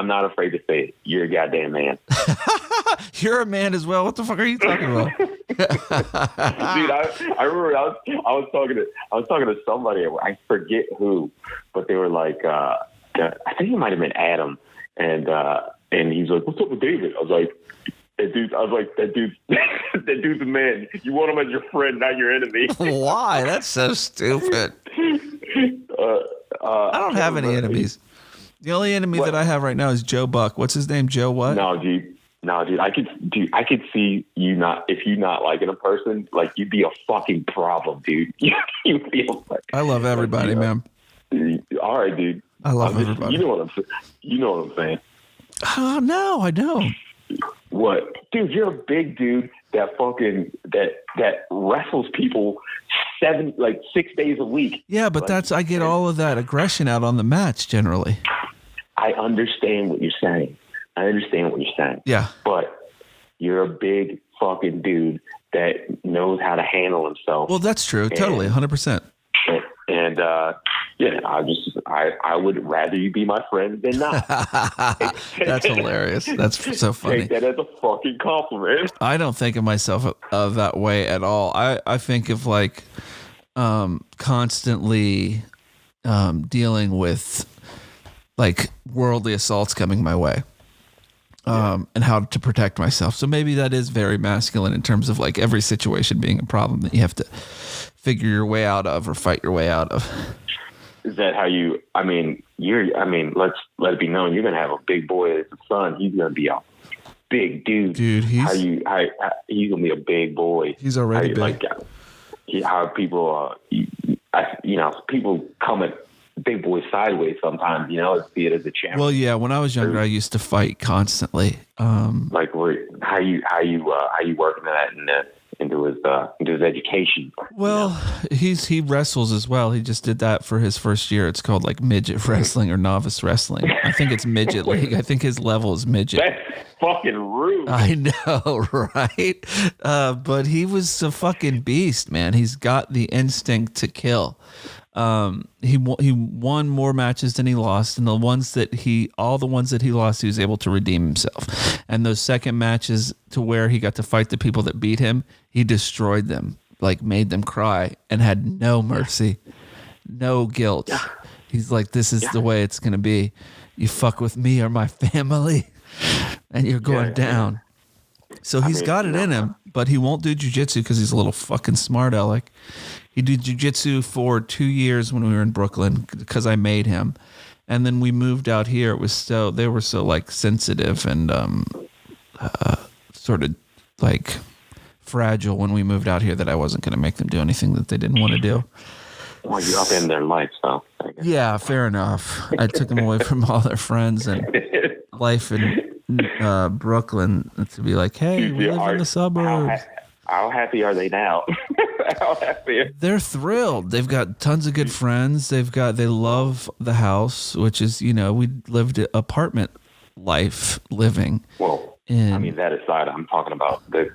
not afraid to say it. You're a goddamn man. You're a man as well. What the fuck are you talking about? Dude, I remember I was talking to somebody. I forget who, but they were like, I think it might have been Adam, and he's like, "What's up with David?" I was like, that dude's a man. You want him as your friend, not your enemy. Why? That's so stupid. I don't have any enemies. The only enemy that I have right now is Joe Buck. What's his name? Joe what? No, dude. I could see you if you not liking a person, like, you'd be a fucking problem, dude. You'd be I love everybody, man. All right, dude. I love everybody. You know what I'm saying. Oh, no, I don't. What? Dude, you're a big dude that wrestles people 6 days a week. Yeah, but I get all of that aggression out on the mats generally. I understand what you're saying. Yeah. But you're a big fucking dude that knows how to handle himself. Well, that's true. Totally. 100%. And I would rather you be my friend than not. That's hilarious. That's so funny. Take that as a fucking compliment. I don't think of myself of that way at all. I think of like constantly dealing with like worldly assaults coming my way. And how to protect myself. So maybe that is very masculine in terms of like every situation being a problem that you have to figure your way out of or fight your way out of. Is that how you? I mean, let's let it be known you're gonna have a big boy as a son. He's gonna be a big dude. Dude, he's gonna be a big boy. He's already big. Like how people, people come at big boys sideways sometimes. See it as a challenge. Well, yeah. When I was younger, I used to fight constantly. Like how you working that into his education? Well, he wrestles as well. He just did that for his first year. It's called like midget wrestling or novice wrestling. I think it's midget league. I think his level is midget. That's fucking rude. I know, right? But he was a fucking beast, man. He's got the instinct to kill. He won more matches than he lost, and all the ones that he lost, he was able to redeem himself. And those second matches to where he got to fight the people that beat him, he destroyed them, like made them cry, and had no mercy, no guilt. Yeah. He's like, this is the way it's gonna be. You fuck with me or my family, and you're going down. So he's got it in him, but he won't do jiu-jitsu because he's a little fucking smart aleck. He did jiu-jitsu for 2 years when we were in Brooklyn because I made him. And then we moved out here. They were so like sensitive and sort of like fragile when we moved out here that I wasn't going to make them do anything that they didn't want to do. Well, you're up in their life, so. Yeah, fair enough. I took them away from all their friends and life in Brooklyn to be like, hey, we live in the suburbs. How happy are they now? How happy? They're thrilled. They've got tons of good friends. They love the house, which is, we lived apartment life living. Well, that aside, I'm talking about the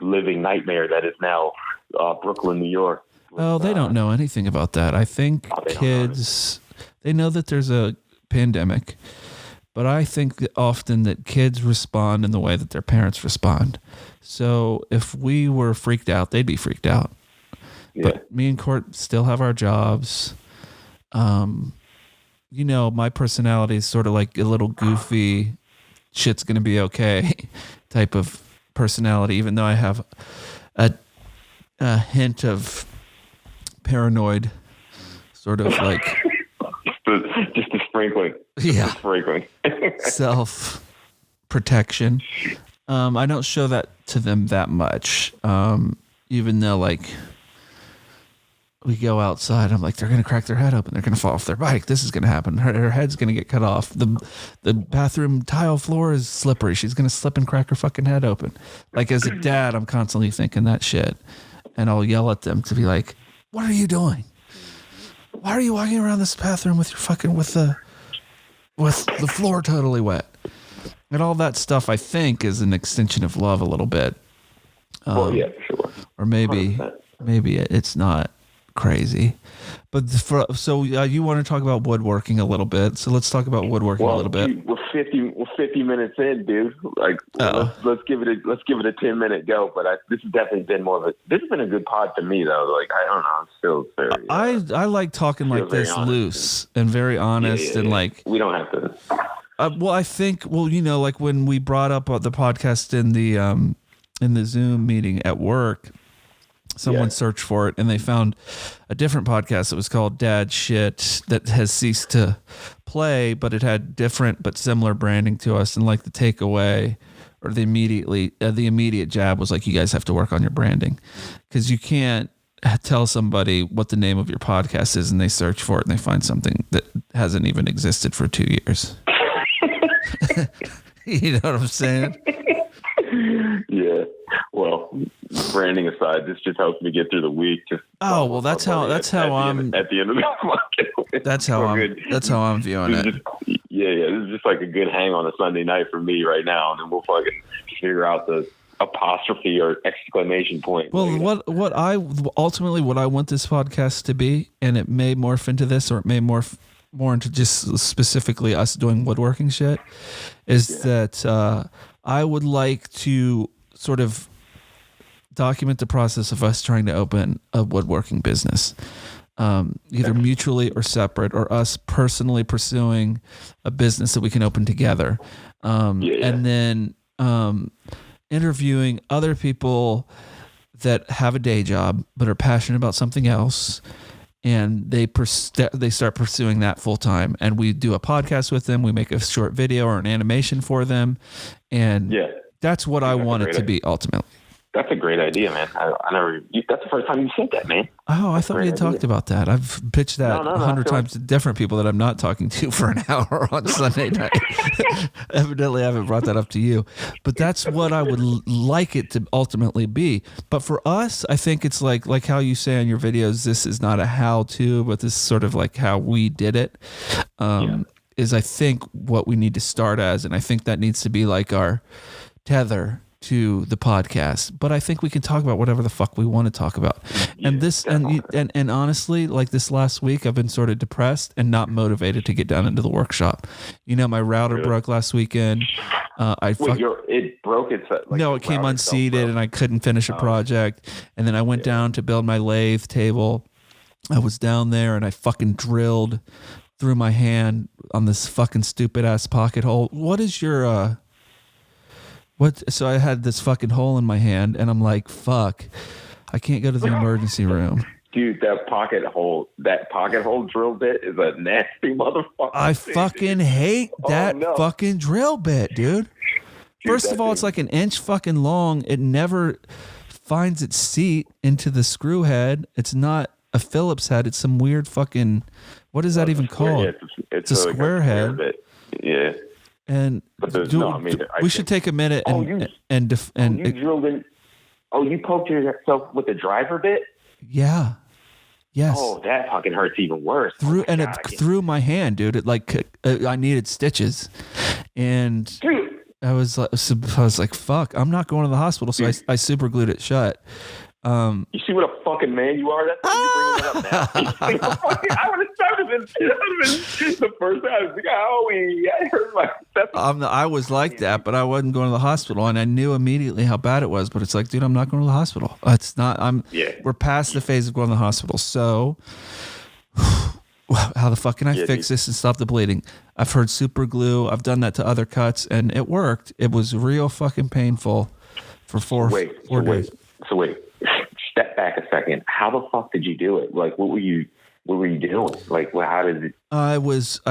living nightmare that is now Brooklyn, New York. Oh, they don't know anything about that. I think kids, they know that there's a pandemic. But I think that often that kids respond in the way that their parents respond. So if we were freaked out, they'd be freaked out. Yeah. But me and Court still have our jobs. My personality is sort of like a little goofy, shit's going to be okay type of personality, even though I have a hint of paranoid, sort of like... Just a sprinkling. Yeah. Sprinkling. Self-protection. I don't show that to them that much. Even though, like, we go outside, I'm like, they're going to crack their head open. They're going to fall off their bike. This is going to happen. Her head's going to get cut off. The bathroom tile floor is slippery. She's going to slip and crack her fucking head open. Like, as a dad, I'm constantly thinking that shit. And I'll yell at them to be like, what are you doing? Why are you walking around this bathroom with the floor totally wet? And all that stuff, I think, is an extension of love a little bit. Well, yeah, sure. Or maybe it's not crazy. But you want to talk about woodworking a little bit? So let's talk about woodworking a little bit. We're 50 minutes in, dude. Like, let's give it a 10-minute go. But this has definitely been this has been a good pod to me though. Like, I don't know, I'm still very. I like talking like this, loose and very honest, and like we don't have to. I think like when we brought up the podcast in the Zoom meeting at work. Someone searched for it and they found a different podcast that was called Dad Shit that has ceased to play, but it had different but similar branding to us. And like the takeaway or the immediate jab was like, you guys have to work on your branding because you can't tell somebody what the name of your podcast is and they search for it and they find something that hasn't even existed for 2 years. You know what I'm saying? Yeah. Well, branding aside, this just helps me get through the week. That's how I'm at the end of the month. That's how I'm viewing it. This is just like a good hang on a Sunday night for me right now, and then we'll fucking figure out the apostrophe or exclamation point. Well, what I want this podcast to be, and it may morph into this, or it may morph more into just specifically us doing woodworking shit, is that I would like to sort of document the process of us trying to open a woodworking business. either mutually or separate, or us personally pursuing a business that we can open together. And then interviewing other people that have a day job but are passionate about something else, and they start pursuing that full time. And we do a podcast with them. We make a short video or an animation for them, and that's what I want it to be ultimately. That's a great idea, man. That's the first time you said that, man. Oh, I thought we had talked about that. I've pitched that 100 times to different people that I'm not talking to for an hour on Sunday night. Evidently, I haven't brought that up to you. But that's what I would like it to ultimately be. But for us, I think it's like how you say on your videos, this is not a how-to, but this is sort of like how we did it. Is I think what we need to start as, and I think that needs to be like our tether to the podcast. But I think we can talk about whatever the fuck we want to talk about. And this, and honestly, like this last week, I've been sort of depressed and not motivated to get down into the workshop. You know, my router broke last weekend. It broke. No, it came unseated and I couldn't finish a project. And then I went down to build my lathe table. I was down there and I fucking drilled through my hand on this fucking stupid ass pocket hole. What is your, so I had this fucking hole in my hand and I'm like, fuck, I can't go to the emergency room. Dude, that pocket hole drill bit is a nasty motherfucker. I fucking hate that fucking drill bit, dude. First of all, it's like an inch fucking long. It never finds its seat into the screw head. It's not a Phillips head. It's some weird fucking, what is that even called? It's a square head. Bit. Yeah. And we should take a minute and you drilled in. Oh, you poked yourself with the driver bit? Yeah. Yes. Oh, that fucking hurts even worse. Through my hand, dude. It like I needed stitches, and dude. I was like, fuck, I'm not going to the hospital. So I super glued it shut. You see what a fucking man you are? That's why you bringing it up now. I would have started the first time. I was like, I hurt myself. I was like that, but I wasn't going to the hospital, and I knew immediately how bad it was. But it's like, dude, I'm not going to the hospital. It's not. We're past the phase of going to the hospital. So, how the fuck can I fix this and stop the bleeding? I've heard super glue. I've done that to other cuts, and it worked. It was real fucking painful for four days. So wait. Step back a second. How the fuck did you do it? Like, what were you doing? Like, how did it? I was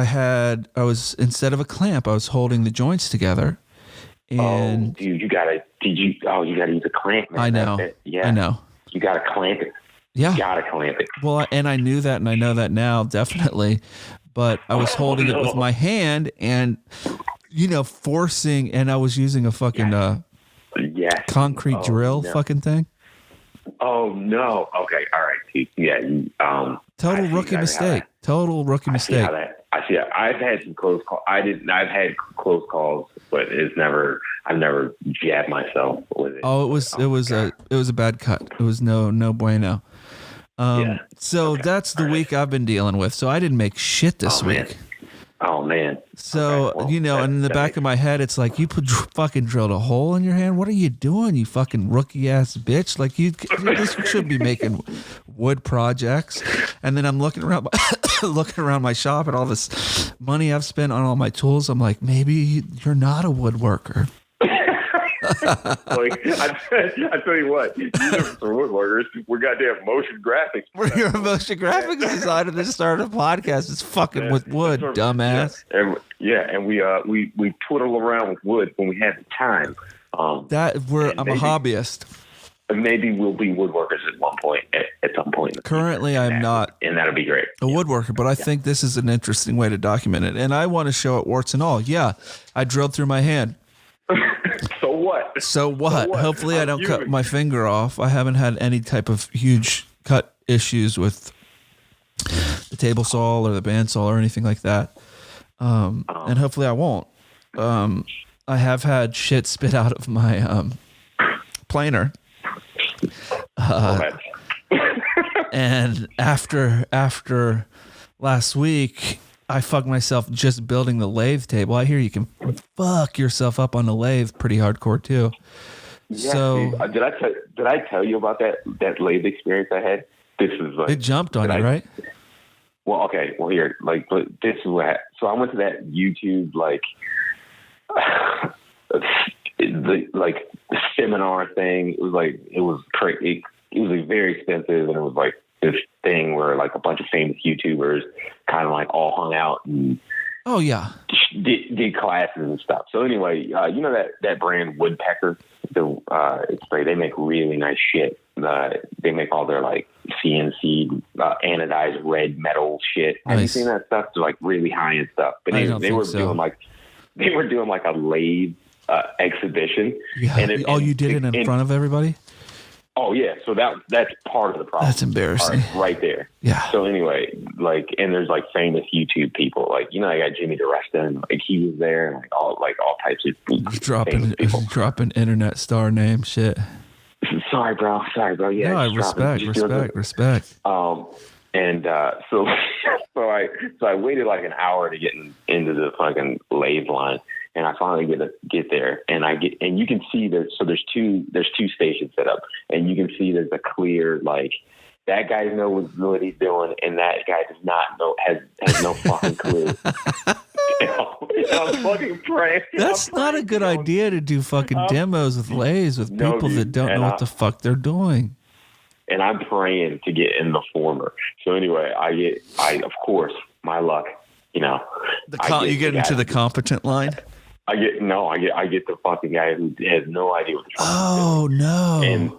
instead of a clamp, I was holding the joints together. And dude, you gotta use a clamp. Man. I know. Yeah, I know. You gotta clamp it. Yeah, you gotta clamp it. Well, and I knew that, and I know that now, definitely. But I was holding it with my hand, and forcing, and I was using a fucking concrete drill fucking thing. Oh no! Okay, all right. Yeah. Total rookie mistake. Total rookie mistake. I see that. I've had some close calls. I've had close calls, but I've never jabbed myself with it. Oh, it was a bad cut. It was no bueno. So that's the week I've been dealing with. So I didn't make shit this week. Man. Oh man. So, and in the back of my head, it's like, you fucking drilled a hole in your hand. What are you doing, you fucking rookie ass bitch? Like you should be making wood projects. And then I'm looking around my shop at all this money I've spent on all my tools. I'm like, maybe you're not a woodworker. I tell you what, you for woodworkers, we're goddamn motion graphics. You're a motion graphics designer that started a podcast. It's fucking with wood, dumbass. And we twiddle around with wood when we have the time. I'm a hobbyist. Maybe we'll be woodworkers at some point. Currently, I'm not, and that'll be great. A woodworker, but I think this is an interesting way to document it, and I want to show it warts and all. Yeah, I drilled through my hand. So what? Hopefully I don't cut my finger off. I haven't had any type of huge cut issues with the table saw or the bandsaw or anything like that. And hopefully I won't. I have had shit spit out of my planer. And after last week, I fucked myself just building the lathe table. I hear you can fuck yourself up on the lathe pretty hardcore too. Yeah, so dude, did I tell you about that lathe experience I had? this is like It jumped on you, right? Well, okay. Well, here, like, but this is what. So I went to that YouTube like the seminar thing. It was crazy. It was like very expensive, and it was like this thing where like a bunch of famous YouTubers kind of like all hung out and Oh yeah. did classes and stuff. So anyway, you know that brand Woodpecker. They make really nice shit. They make all their like CNC anodized red metal shit. Nice. Have you seen that stuff? It's like really high end stuff. But they were doing like a lathe exhibition. Yeah. You did it in front of everybody? Oh yeah, so that's part of the problem. That's embarrassing. Right there. Yeah. So anyway, like, and there's like famous YouTube people, like, you know, I got Jimmy DeResta, and like he was there, and like all types of dropping internet star name shit. Sorry, bro. Yeah. No, respect. And so I waited like an hour to get into the fucking lathe line. And I finally get there, and you can see that. So there's two stations set up, and you can see there's a clear like that guy knows what he's doing, and that guy does not know has no fucking clue. I'm fucking praying. That's not a good idea to do fucking demos with lathes with people that don't know what the fuck they're doing. And I'm praying to get in the former. So anyway, I of course my luck, you know. You get into the competent line. I get the fucking guy who has no idea what the fuck he's doing. No. And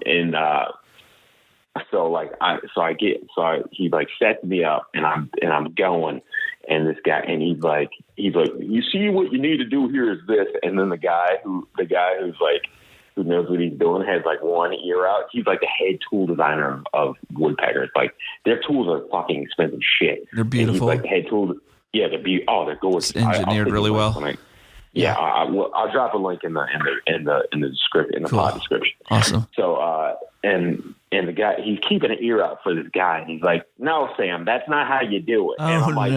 he like sets me up, and I'm going, and this guy, and he's like, you see what you need to do here is this, and then the guy who's like, who knows what he's doing has like one ear out. He's like the head tool designer of Woodpecker. It's like their tools are fucking expensive shit. They're beautiful. And he's like the head tool. Yeah, they're gorgeous. It's engineered really well. Yeah, I'll drop a link in the description, in the pod description. Awesome. So and the guy, he's keeping an ear out for this guy, and he's like, "No, Sam, that's not how you do it." And I'm like,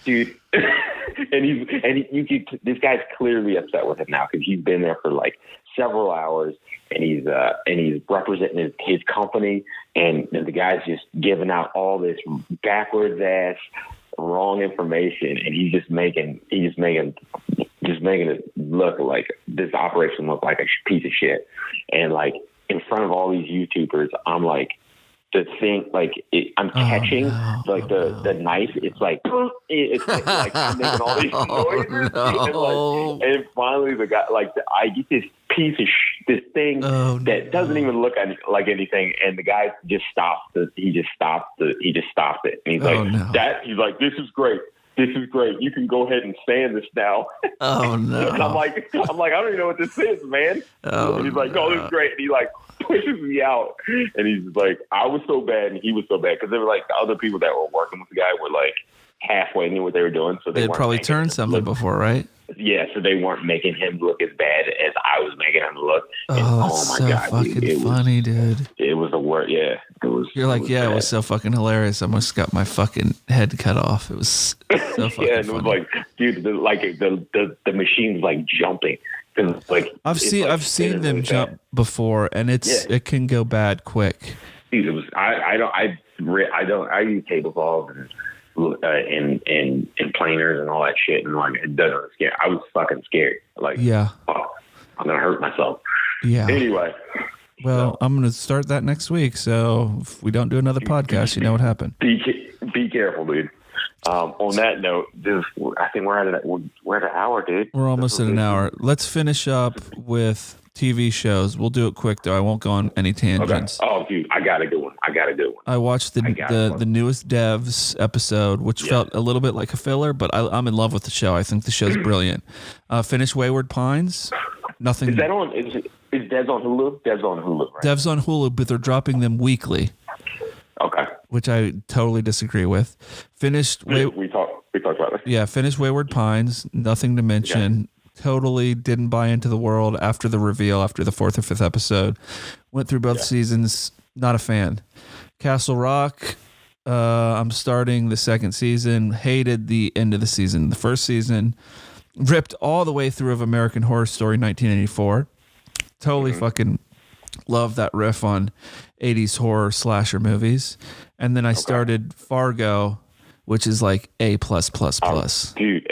dude. This guy's clearly upset with him now because he's been there for like several hours, and he's representing his company, and the guy's just giving out all this backwards ass wrong information, and he's just making it look like this operation look like a piece of shit. And like in front of all these YouTubers, I'm like, the thing, like I'm catching the knife. It's like I'm making all these noises, and finally the guy, I get this piece of this thing that doesn't even look like anything, and the guy just stops it. He just stops it, and he's he's like, this is great. You can go ahead and stand this now. Oh no! And I'm like, I don't even know what this is, man. And he's like, no, this is great. And he like pushes me out, and he's like, I was so bad, and he was so bad because there were like the other people that were working with the guy were like halfway knew what they were doing, so they'd probably turned something before, right? Yeah, so they weren't making him look as bad as I was making him look. And, oh my god, fucking dude, funny, dude. It was a word. Yeah, it was. You're like, it was so fucking hilarious. I almost got my fucking head cut off. It was so fucking yeah, and it was like, dude, the machine was like jumping. Like I've seen them jump before, and it can go bad quick. Dude, it was. I use table saws and planers and all that shit, and like it doesn't scare. I was fucking scared. Like, I'm gonna hurt myself. Yeah. Anyway. Well, I'm gonna start that next week. So if we don't do another podcast, you know what happened. Be careful, dude. On that note, I think we're at an hour, dude. We're almost at an hour. Let's finish up with TV shows. We'll do it quick though. I won't go on any tangents. Okay. Oh, dude, I got a good one. I watched the newest Devs episode, which felt a little bit like a filler, but I'm in love with the show. I think the show's brilliant. Finished Wayward Pines. Nothing. Is that on? Is Devs on Hulu? Devs on Hulu, right? Devs on Hulu, but they're dropping them weekly. Okay. Which I totally disagree with. Finished. We talked about this. Yeah, finished Wayward Pines. Nothing to mention. Okay. Totally didn't buy into the world after the reveal, after the 4th or 5th episode. Went through both seasons. Not a fan. Castle Rock. I'm starting the 2nd season. Hated the end of the season. The 1st season. Ripped all the way through of American Horror Story 1984. Totally fucking Love that riff on 80s horror slasher movies. And then I started Fargo, which is like A+++. Dude,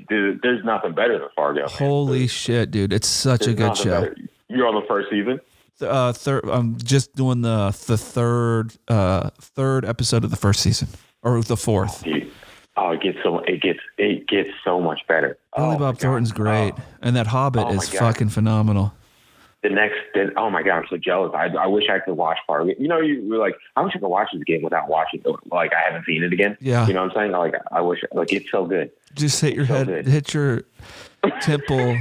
dude, there's nothing better than Fargo. Man. Holy shit, dude. It's such a good show. Better. You're on the first season? Third, I'm just doing the third episode of the first season, or the fourth. Dude. Oh, it gets so much better. Billy Bob Thornton's great, and that Hobbit is fucking phenomenal. Oh my God, I'm so jealous. I wish I could watch Fargo. You know, you were like, I wish I could watch this again without watching it. Like, I haven't seen it again. Yeah. You know what I'm saying? Like, I wish, like, it's so good. Just hit your head, hit your temple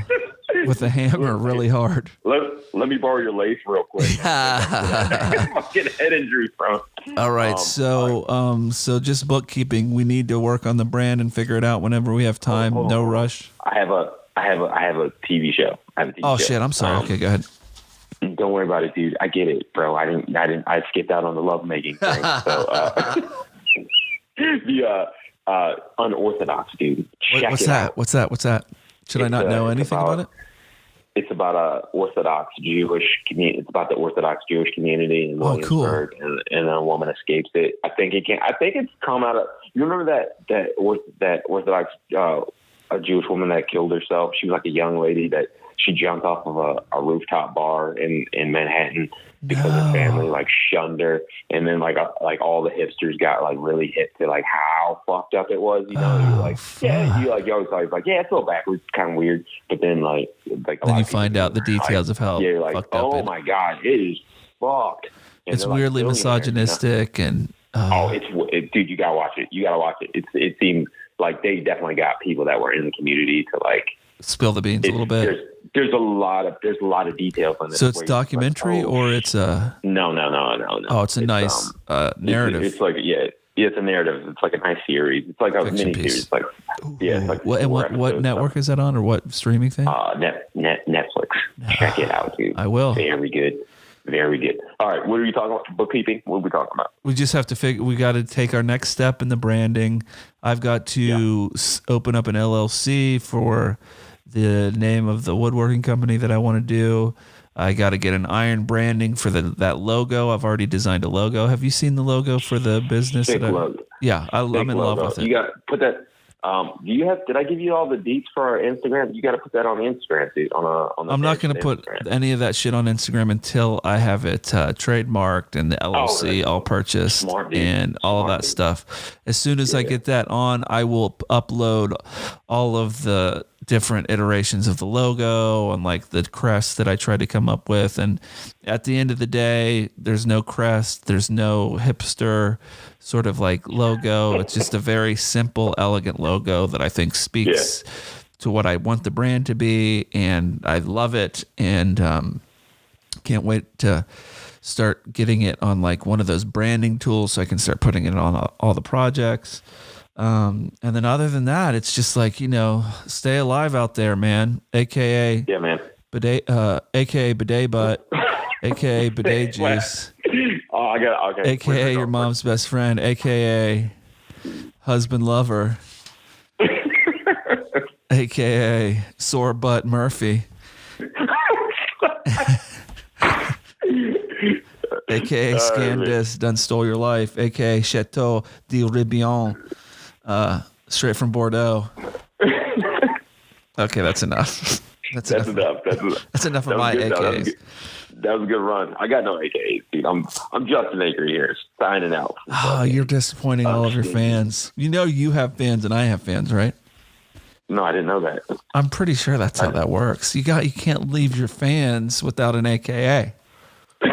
with a hammer really hard. Let me borrow your lace real quick. I'm getting head injuries from. All right, so just bookkeeping. We need to work on the brand and figure it out whenever we have time. No rush. I have a TV show. Oh shit! I'm sorry. Okay, go ahead. Don't worry about it, dude. I get it, bro. I skipped out on the lovemaking thing. So the Unorthodox, dude. What's that? Should I not know anything about it? It's about Orthodox Jewish community. It's about the Orthodox Jewish community in Williamsburg, and a woman escapes it. I think it's come out of. You remember that Orthodox a Jewish woman that killed herself? She was like a young lady that she jumped off of a rooftop bar in Manhattan because her family like shunned her, and then like all the hipsters got like really hip to like how fucked up it was. You know, you're like, yeah, you always thought like, yeah, it's a little backwards, kind of weird, but then like then you find out the details of how you're like, oh my God, it is fucked. And it's weirdly misogynistic, and dude, you gotta watch it. It seemed like they definitely got people that were in the community to like spill the beans a little bit. There's a lot of details on this. So it's documentary or it's a no. Oh, it's a nice narrative. It's like it's a narrative. It's like a nice series. It's like a mini series. Like it's like what network is that on, or what streaming thing? Netflix. Check it out, dude. I will. Very good. Very good. All right, what are you talking about? Bookkeeping? What are we talking about? We just have to we got to take our next step in the branding. I've got to open up an LLC for the name of the woodworking company that I want to do. I got to get an iron branding for that logo. I've already designed a logo. Have you seen the logo for the business? Logo. Yeah, I'm in love with it. You got to put that. Did I give you all the deets for our Instagram? You got to put that on Instagram, dude. I'm not going to put any of that shit on Instagram until I have it trademarked and the LLC all purchased and all of that stuff. As soon as I get that on, I will upload all of the different iterations of the logo and like the crest that I tried to come up with. And at the end of the day, there's no crest, there's no hipster sort of like logo. It's just a very simple, elegant logo that I think speaks to what I want the brand to be, and I love it, and can't wait to start getting it on like one of those branding tools so I can start putting it on all the projects. And then other than that, it's just like, stay alive out there, man. AKA bidet, AKA bidet butt, AKA bidet juice. Okay. AKA your mom's best friend, AKA husband lover, AKA sore butt Murphy, AKA Scandis done stole your life, AKA Chateau de Ribion, straight from Bordeaux. Okay, that's enough. That's enough. That's enough of my AKAs. That was a good run. I got no AKAs, dude. I'm Justin Aker here, signing out. Oh, you're disappointing all of your fans. You have fans and I have fans, right? No, I didn't know that. I'm pretty sure that's how that works. You can't leave your fans without an AKA. I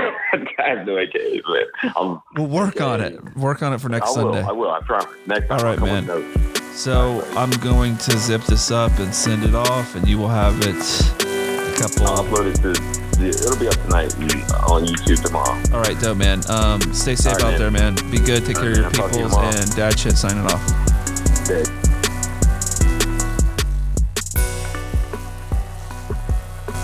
have no AKAs, man. We'll work on it. Work on it for next Sunday. I will. I promise. Next time. All right, man. So I'm going to zip this up and send it off, and you will have it I'll upload it it'll be up tonight on YouTube tomorrow. All right, dope, man. Stay safe out there, man. Be good. Take care of your peoples. And Dad Shit signing off. Okay.